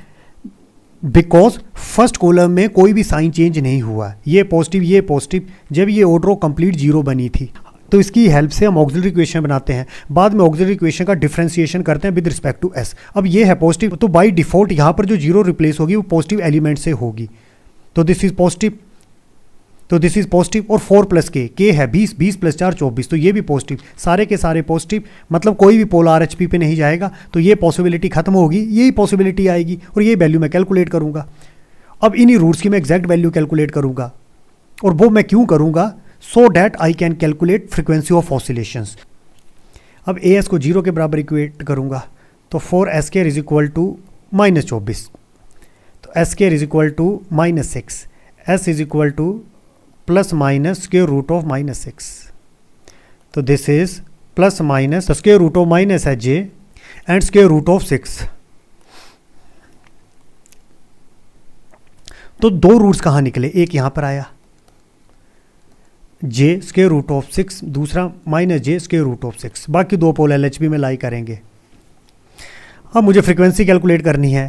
बिकॉज फर्स्ट कॉलम में कोई भी साइन चेंज नहीं हुआ, ये पॉजिटिव, जब ये ओड रो कंप्लीट 0 बनी थी। तो इसकी हेल्प से हम ऑक्सिलरी इक्वेशन बनाते हैं, बाद में ऑक्सिलरी इक्वेशन का डिफरेंशिएशन करते हैं विद रिस्पेक्ट टू s। अब ये है पॉजिटिव, तो बाय डिफॉल्ट यहाँ पर जो 0 रिप्लेस होगी वो पॉजिटिव एलिमेंट से होगी, तो दिस इज पॉजिटिव, और 4 प्लस के है 20, 20 प्लस 4 24, तो ये भी पॉजिटिव, सारे के सारे पॉजिटिव, मतलब कोई भी पोल RHP पे नहीं जाएगा, तो ये पॉसिबिलिटी खत्म होगी, यही पॉसिबिलिटी आएगी, और ये वैल्यू मैं कैलकुलेट करूँगा। अब इन्हीं रूट्स की मैं एग्जैक्ट वैल्यू कैलकुलेट करूँगा, और वो मैं क्यों करूँगा, so that I can calculate frequency of oscillations। अब as को 0 के बराबर इक्वेट करूँगा, तो 4s² इज इक्वल टू -24, तो s² is equal to -6, s is equal to plus minus square root of -6, तो this is plus minus square root of minus है j and square root of 6। तो 2 roots कहाँ निकले, एक यहाँ पर आया j स्क्वायर रूट ऑफ 6, दूसरा -j स्क्वायर रूट ऑफ 6, बाकी 2 पोल LHB में लाई करेंगे। अब मुझे फ्रीक्वेंसी कैलकुलेट करनी है,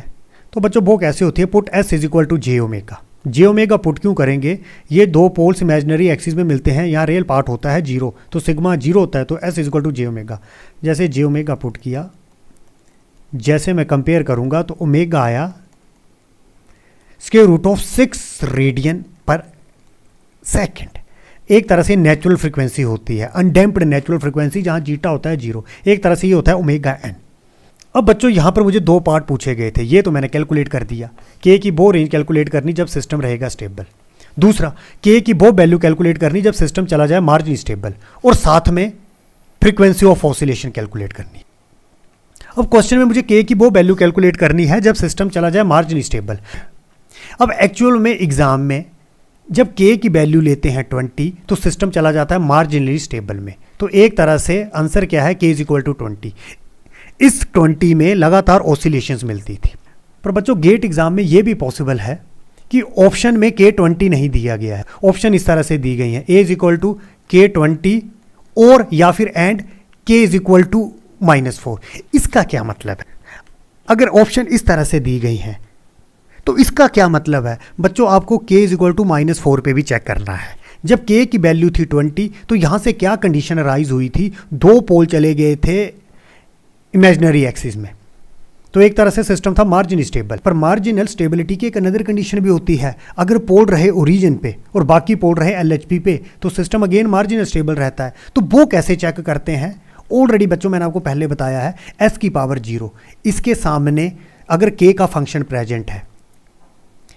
तो बच्चों वो कैसे होती है, put s is equal to j omega. j omega put क्यों करेंगे, ये 2 पोल्स इमेजिनरी एक्सिस में मिलते हैं, यहाँ रियल पार्ट होता है 0, तो सिग्मा 0 होता है, तो s is equal to j omega. जैसे j ओमेगा पुट किया, जैसे मैं कंपेयर करूँगा तो ओमेगा आया square root of 6 radian per second, एक तरह से नेचुरल फ्रीक्वेंसी होती है, अनडैम्प्ड नेचुरल फ्रीक्वेंसी, जहाँ जीटा होता है 0, एक तरह से ये होता है ओमेगा एन। अब बच्चों यहाँ पर मुझे 2 पार्ट पूछे गए थे, ये तो मैंने कैलकुलेट कर दिया। के की वो रेंज कैलकुलेट करनी जब सिस्टम रहेगा स्टेबल, दूसरा के की वो वैल्यू कैलकुलेट करनी जब सिस्टम चला जाए मार्जिन स्टेबल, और साथ में फ्रीक्वेंसी ऑफ ऑसिलेशन कैलकुलेट करनी। अब क्वेश्चन में मुझे के की वो वैल्यू कैलकुलेट करनी है जब सिस्टम चला जाए मार्जिन स्टेबल। अब एक्चुअल में एग्जाम में जब के की वैल्यू लेते हैं 20 तो सिस्टम चला जाता है मार्जिनली स्टेबल में। तो एक तरह से आंसर क्या है, के इज इक्वल टू 20। इस 20 में लगातार ऑसिलेशंस मिलती थी। पर बच्चों गेट एग्जाम में ये भी पॉसिबल है कि ऑप्शन में के 20 नहीं दिया गया है, ऑप्शन इस तरह से दी गई है, ए इज इक्वल टू के 20 और या फिर एंड के इज इक्वल टू -4। इसका क्या मतलब है? अगर ऑप्शन इस तरह से दी गई हैं तो इसका क्या मतलब है बच्चों? आपको k इज इक्वल टू -4 पे भी चेक करना है। जब k की वैल्यू थी 20 तो यहाँ से क्या कंडीशन अराइज हुई थी, 2 पोल चले गए थे इमेजिनरी एक्सिस में, तो एक तरह से सिस्टम था मार्जिन स्टेबल। पर मार्जिनल स्टेबिलिटी की एक अनदर कंडीशन भी होती है, अगर पोल रहे ओरिजिन पे और बाकी पोल रहे LHP पे तो सिस्टम अगेन मार्जिनल स्टेबल रहता है। तो वो कैसे चेक करते हैं? ऑलरेडी बच्चों मैंने आपको पहले बताया है, s की पावर 0, इसके सामने अगर k का फंक्शन प्रेजेंट है।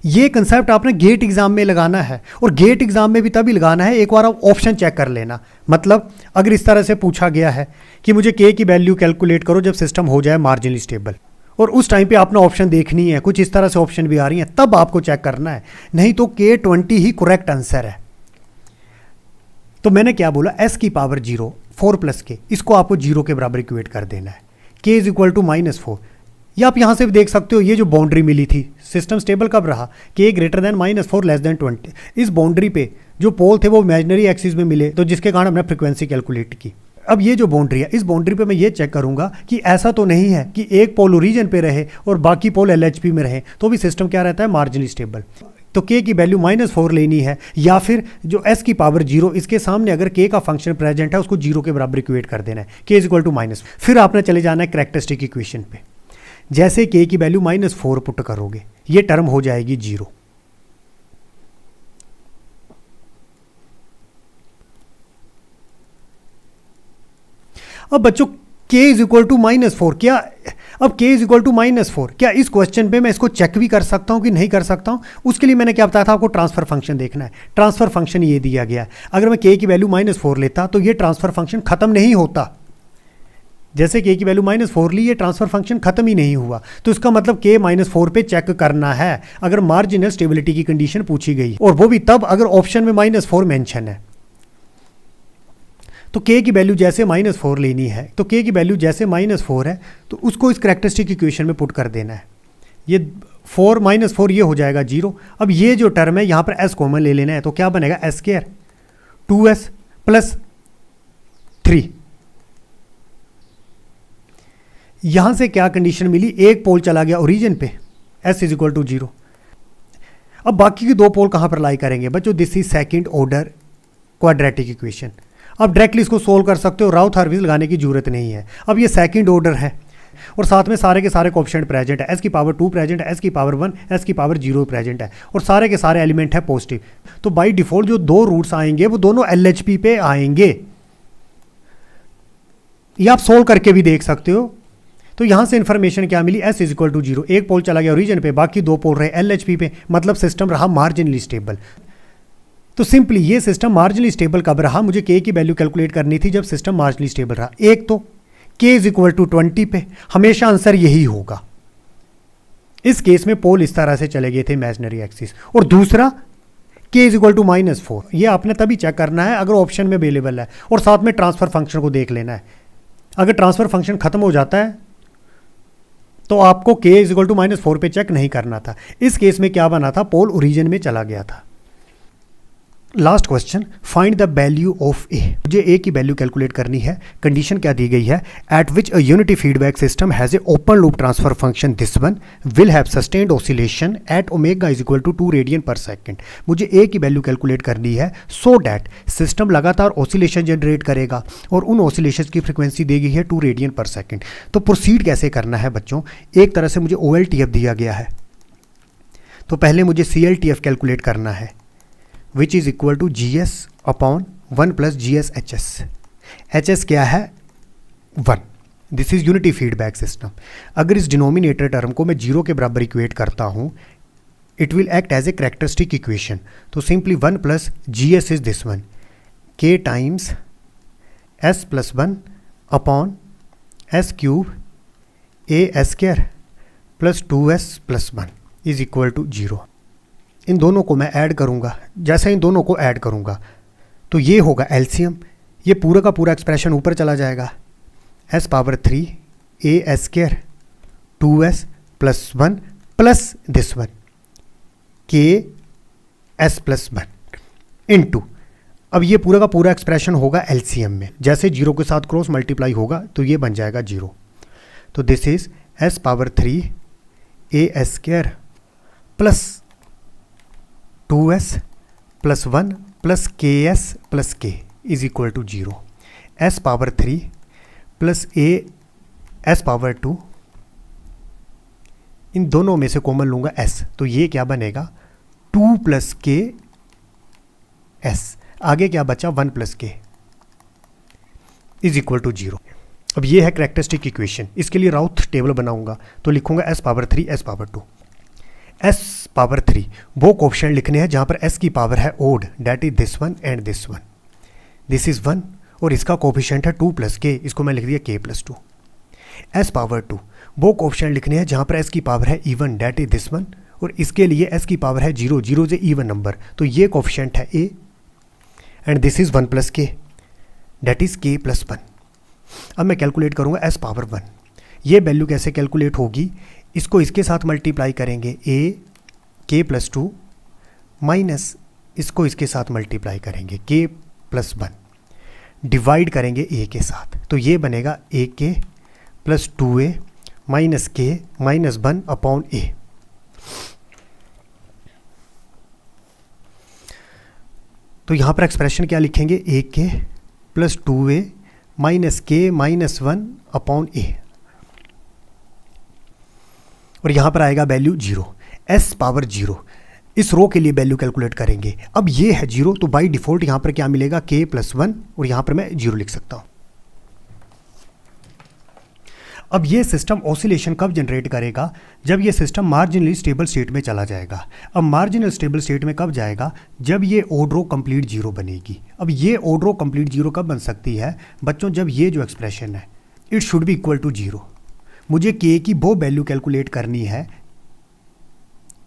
ये कंसेप्ट आपने गेट एग्जाम में लगाना है, और गेट एग्जाम में भी तभी लगाना है एक बार आप ऑप्शन चेक कर लेना। मतलब अगर इस तरह से पूछा गया है कि मुझे k की वैल्यू कैलकुलेट करो जब सिस्टम हो जाए मार्जिनली स्टेबल, और उस टाइम पे आपने ऑप्शन देखनी है, कुछ इस तरह से ऑप्शन भी आ रही हैं, तब आपको चेक करना है, नहीं तो k20 ही करेक्ट आंसर है। तो मैंने क्या बोला, s की पावर 0 4 + k, इसको आपको 0 के बराबर इक्वेट कर देना है। k इज इक्वल टू -4, या आप यहाँ से भी देख सकते हो, ये जो बाउंड्री मिली थी सिस्टम स्टेबल कब रहा, k greater than -4 less than 20। इस बाउंड्री पे जो पोल थे वो इमेजिनरी एक्सिस में मिले, तो जिसके कारण हमने फ्रीक्वेंसी कैलकुलेट की। अब ये जो बाउंड्री है, इस बाउंड्री पे मैं ये चेक करूंगा कि ऐसा तो नहीं है कि एक पोल ओरिजिन पे रहे और बाकी पोल LHP में रहे, तो भी सिस्टम क्या रहता है, मार्जिनली स्टेबल। तो k की वैल्यू -4 लेनी है, या फिर जो s की पावर 0, इसके सामने अगर k का फंक्शन प्रेजेंट है उसको 0 के बराबर इक्वेट कर देना है, k इज इक्वल टू -। फिर आपने चले जाना है कैरेक्टरिस्टिक इक्वेशन पे। जैसे k की वैल्यू -4 पुट करोगे, ये टर्म हो जाएगी 0। अब बच्चों k इज इक्वल टू -4, क्या अब k इज इक्वल टू -4, क्या इस क्वेश्चन पे मैं इसको चेक भी कर सकता हूं कि नहीं कर सकता हूं? उसके लिए मैंने क्या बताया था आपको, ट्रांसफर फंक्शन देखना है। ट्रांसफर फंक्शन ये दिया गया है, अगर मैं k की वैल्यू -4 लेता तो ये ट्रांसफर फंक्शन खत्म नहीं होता। जैसे k की वैल्यू -4 ली, ये ट्रांसफर फंक्शन खत्म ही नहीं हुआ। तो इसका मतलब k -4 पे चेक करना है अगर मार्जिनल स्टेबिलिटी की कंडीशन पूछी गई, और वो भी तब अगर ऑप्शन में -4 मेंशन है। तो k की वैल्यू जैसे -4 लेनी है, तो k की वैल्यू जैसे -4 है तो उसको इस कैरेक्टरिस्टिक इक्वेशन में पुट कर देना है। ये 4 -4 ये हो जाएगा 0। अब ये जो टर्म है यहाँ पर s कॉमन ले लेना है, तो क्या बनेगा, s² 2s + 3। यहाँ से क्या कंडीशन मिली, एक पोल चला गया ओरिजिन पे, s इज इक्वल टू 0। अब बाकी के 2 पोल कहाँ पर लाई करेंगे बच्चों, this is second order quadratic equation. अब डायरेक्टली इसको सोल्व कर सकते हो, राउथ-हर्विज लगाने की जरूरत नहीं है। अब ये सेकंड ऑर्डर है और साथ में सारे के सारे कोएफिशिएंट प्रेजेंट है, s की पावर 2 प्रेजेंट है, s की पावर 1, s की पावर 0 प्रेजेंट है, और सारे के सारे एलिमेंट है पॉजिटिव। तो बाय डिफॉल्ट जो 2 रूट्स आएंगे वो दोनों LHP पे आएंगे। ये आप सोल्व करके भी देख सकते हो। तो यहां से इंफॉर्मेशन क्या मिली, s इज इक्वल टू 0, एक पोल चला गया ओरिजिन पे, बाकी 2 पोल रहे LHP पे, मतलब सिस्टम रहा मार्जिनली स्टेबल। तो सिंपली ये सिस्टम मार्जिनली स्टेबल कब रहा, मुझे k की वैल्यू कैलकुलेट करनी थी जब सिस्टम मार्जिनली स्टेबल रहा। एक तो k इज इक्वल टू 20 पे, हमेशा आंसर यही होगा। इस केस में पोल इस तरह से चले गए थे इमेजिनरी एक्सिस। और दूसरा k इज इक्वल टू -4, ये आपने तभी चेक करना है अगर ऑप्शन में अवेलेबल है, और साथ में ट्रांसफर फंक्शन को देख लेना है। अगर ट्रांसफर फंक्शन खत्म हो जाता है तो आपको k इज इक्वल टू -4 पे चेक नहीं करना था। इस केस में क्या बना था, पोल ओरिजिन में चला गया था। Last question, find the value of a. मुझे ए की वैल्यू कैलकुलेट करनी है। कंडीशन क्या दी गई है, at which a unity feedback system has a open loop transfer function, this one will have sustained oscillation at omega is equal to 2 radian per second. मुझे a की value calculate करनी है सो डैट सिस्टम लगातार oscillation generate करेगा और उन oscillation की frequency दी गई है 2 रेडियन पर सेकेंड। तो प्रोसीड कैसे करना है बच्चों, एक तरह से मुझे OLTF दिया गया है, तो पहले मुझे CLTF कैलकुलेट करना है। Which is equal to G S upon 1 plus ji S H S. H S क्या है? 1। This is unity feedback system. अगर इस डिनोमिनेटर टर्म को मैं 0 के बराबर इक्वेट करता हूँ, it will act as a characteristic equation. तो simply 1 plus ji s is this one, k times s plus 1 upon s cube a s square plus 2s plus 1 is equal to 0। इन दोनों को मैं add करूँगा। जैसे इन दोनों को add करूँगा तो ये होगा एलसीएम, ये पूरा का पूरा एक्सप्रेशन ऊपर चला जाएगा। s power 3 a s square 2s plus 1 plus this one के एस प्लस 1 इनटू, अब ये पूरा का पूरा एक्सप्रेशन होगा एलसीएम में। जैसे 0 के साथ क्रॉस मल्टीप्लाई होगा तो ये बन जाएगा 0। तो this is s power 3 a s square plus 2s plus 1 plus k s plus k is equal to 0। s power 3 plus a s power 2, इन दोनों में से कॉमन लूँगा s, तो ये क्या बनेगा 2 प्लस के एस, आगे क्या बचा 1 plus k is equal to 0। अब ये है कैरेक्टरिस्टिक इक्वेशन। इसके लिए राउथ टेबल बनाऊंगा तो लिखूंगा s power 3 s power 2। s power 3 वो कोफिशिएंट लिखने हैं जहाँ पर s की पावर है odd, that is this one and this one. This is 1 और इसका कोफिशिएंट है 2 प्लस के, इसको मैं लिख दिया k प्लस 2। s पावर 2 वो कोफिशिएंट लिखने हैं जहाँ पर s की पावर है even, that is this one, और इसके लिए s की पावर है 0, 0 से इवन नंबर, तो ये कोफिशिएंट है a and this is 1 plus के, डैट इज k प्लस 1। अब मैं कैलकुलेट करूंगा s पावर 1। ये वैल्यू कैसे कैलकुलेट होगी, इसको इसके साथ मल्टीप्लाई करेंगे a k प्लस 2 माइनस इसको इसके साथ मल्टीप्लाई करेंगे k प्लस 1, डिवाइड करेंगे a के साथ, तो ये बनेगा a k plus 2a minus k minus 1 upon a। तो यहाँ पर एक्सप्रेशन क्या लिखेंगे, a k plus 2a minus के माइनस 1 अपॉन ए, और यहां पर आएगा वैल्यू 0। s पावर 0 इस रो के लिए वैल्यू कैलकुलेट करेंगे। अब ये है 0, तो बाय डिफॉल्ट यहां पर क्या मिलेगा k प्लस 1, और यहां पर मैं 0 लिख सकता हूं। अब ये सिस्टम ऑसिलेशन कब जनरेट करेगा, जब ये सिस्टम मार्जिनली स्टेबल स्टेट में चला जाएगा। अब मार्जिनल स्टेबल स्टेट में कब जाएगा, जब ये ओड रो कंप्लीट 0 बनेगी। अब ये ओड रो कंप्लीट 0 कब बन सकती है बच्चों, जब ये जो एक्सप्रेशन है it should be equal to 0। मुझे k की वो वैल्यू कैलकुलेट करनी है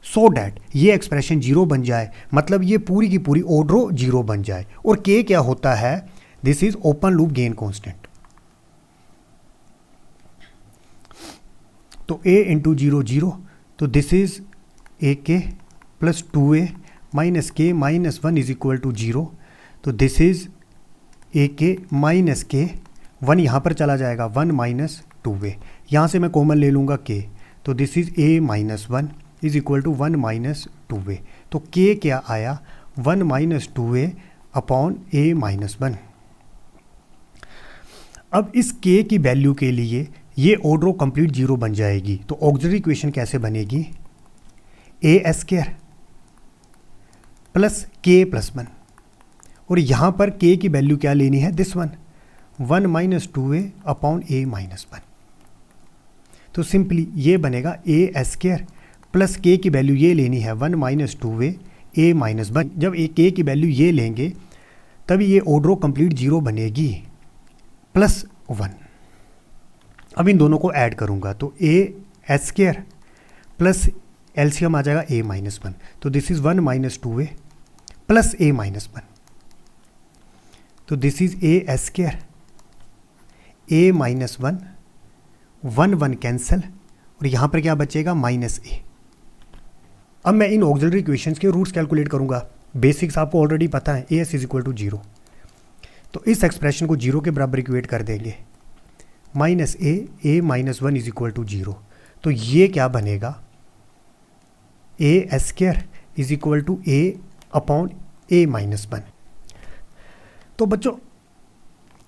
सो डैट ये एक्सप्रेशन 0 बन जाए, मतलब ये पूरी की पूरी ओड रो 0 बन जाए। और k क्या होता है, this is open loop gain constant. तो a इंटू 0 0, तो दिस इज ए के प्लस 2a माइनस के माइनस 1 इज इक्वल टू 0। तो दिस इज ए के माइनस के, 1 यहाँ पर चला जाएगा, 1 माइनस 2a, यहाँ से मैं कॉमन ले लूँगा k, तो this is a minus 1 is equal to 1 minus 2a। तो k क्या आया, 1 minus 2a upon a minus 1। अब इस k की वैल्यू के लिए ये ओड रो कंप्लीट 0 बन जाएगी। तो ऑक्सिलरी इक्वेशन कैसे बनेगी, ए एस स्क्वायर प्लस के प्लस 1, और यहाँ पर k की वैल्यू क्या लेनी है, this one 1 minus 2a upon a minus 1। तो सिंपली ये बनेगा a s square plus k की वैल्यू ये लेनी है 1 माइनस 2a a माइनस 1। जब k की वैल्यू ये लेंगे तभी ये ओड रो कंप्लीट 0 बनेगी प्लस 1। अब इन दोनों को ऐड करूंगा तो a s square plus LCM आ जाएगा a माइनस 1, तो this is 1 minus 2a plus a minus 1। तो this is a s square a minus 1, 1 1 cancel, और यहाँ पर क्या बचेगा माइनस a। अब मैं इन ऑक्सिलरी इक्वेशंस के रूट्स कैलकुलेट करूंगा। बेसिक्स आपको ऑलरेडी पता है, a s is equal to 0। तो इस एक्सप्रेशन को 0 के बराबर इक्वेट कर देंगे, minus a minus 1 is equal to 0। तो ये क्या बनेगा, a s square is equal to a upon a minus 1। तो बच्चों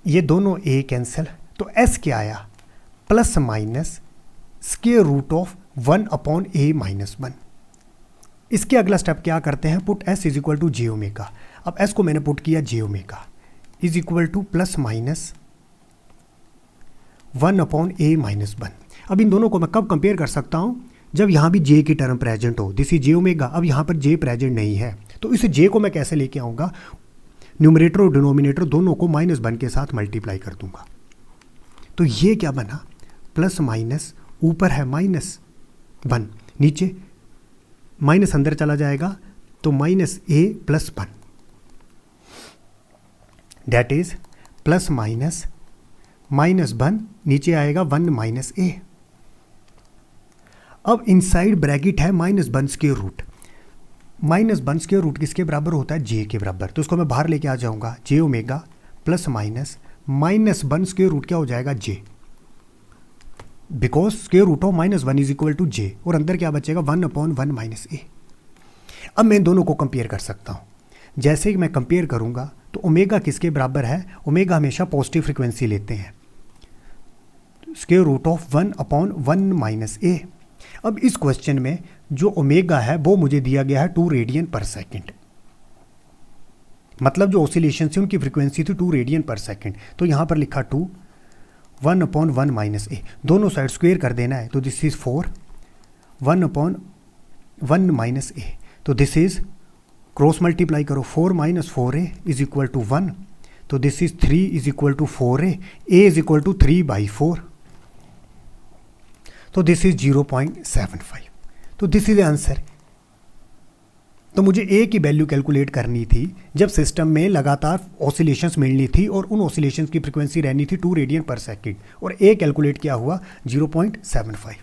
ये दोनों ए कैंसिल, तो एस क्या आया, plus minus square root of 1 upon a minus 1। इसके अगला स्टेप क्या करते हैं, put S is equal to J omega. अब एस को मैंने पुट किया j omega is equal to plus minus 1/a-1। अब इन दोनों को मैं कब कंपेयर कर सकता हूँ, जब यहाँ भी जे की टर्म प्रेजेंट हो, दिस इज जे ओमेगा। अब यहाँ पर जे प्रेजेंट नहीं है, तो इस जे को मैं कैसे लेके आऊँगा, न्यूमरेटर और डिनोमिनेटर दोनों को -1 के साथ मल्टीप्लाई कर दूंगा। तो ये क्या बना, प्लस माइनस, ऊपर है -1, नीचे माइनस अंदर चला जाएगा तो -a+1, that is plus minus -1, नीचे आएगा 1 - a। अब इनसाइड ब्रैकेट है -1 स्क्वायर रूट। -1 स्क्वायर रूट किसके बराबर होता है, जे के बराबर। तो उसको मैं बाहर लेके आ जाऊंगा, j omega plus minus -1 square root क्या हो जाएगा, j, because square root of -1 is equal to j, और अंदर क्या बचेगा 1/1 - a। अब मैं दोनों को कंपेयर कर सकता हूँ। जैसे ही मैं कंपेयर करूंगा तो ओमेगा किसके बराबर है, ओमेगा हमेशा पॉजिटिव फ्रीक्वेंसी लेते हैं, स्क्वायर रूट ऑफ 1/1 - a। अब इस क्वेश्चन में जो ओमेगा है वो मुझे दिया गया है 2 रेडियन पर सेकेंड, मतलब जो ऑसिलेशन थी उनकी फ्रीक्वेंसी थी 2 रेडियन पर सेकेंड। तो यहाँ पर लिखा 2 1/1 - a, दोनों साइड स्क्वायर कर देना है, तो दिस इज 4 1/1 - a। तो दिस इज क्रॉस मल्टीप्लाई करो, 4 - 4a इज इक्वल टू 1, तो this is 3 is equal to 4a, a is equal to 3/4, तो दिस इज 0.75। तो दिस इज आंसर। तो मुझे ए की वैल्यू कैलकुलेट करनी थी जब सिस्टम में लगातार ऑसिलेशंस मिलनी थी और उन ऑसिलेशंस की फ्रीक्वेंसी रहनी थी 2 रेडियन पर सेकेंड, और ए कैलकुलेट किया हुआ 0.75।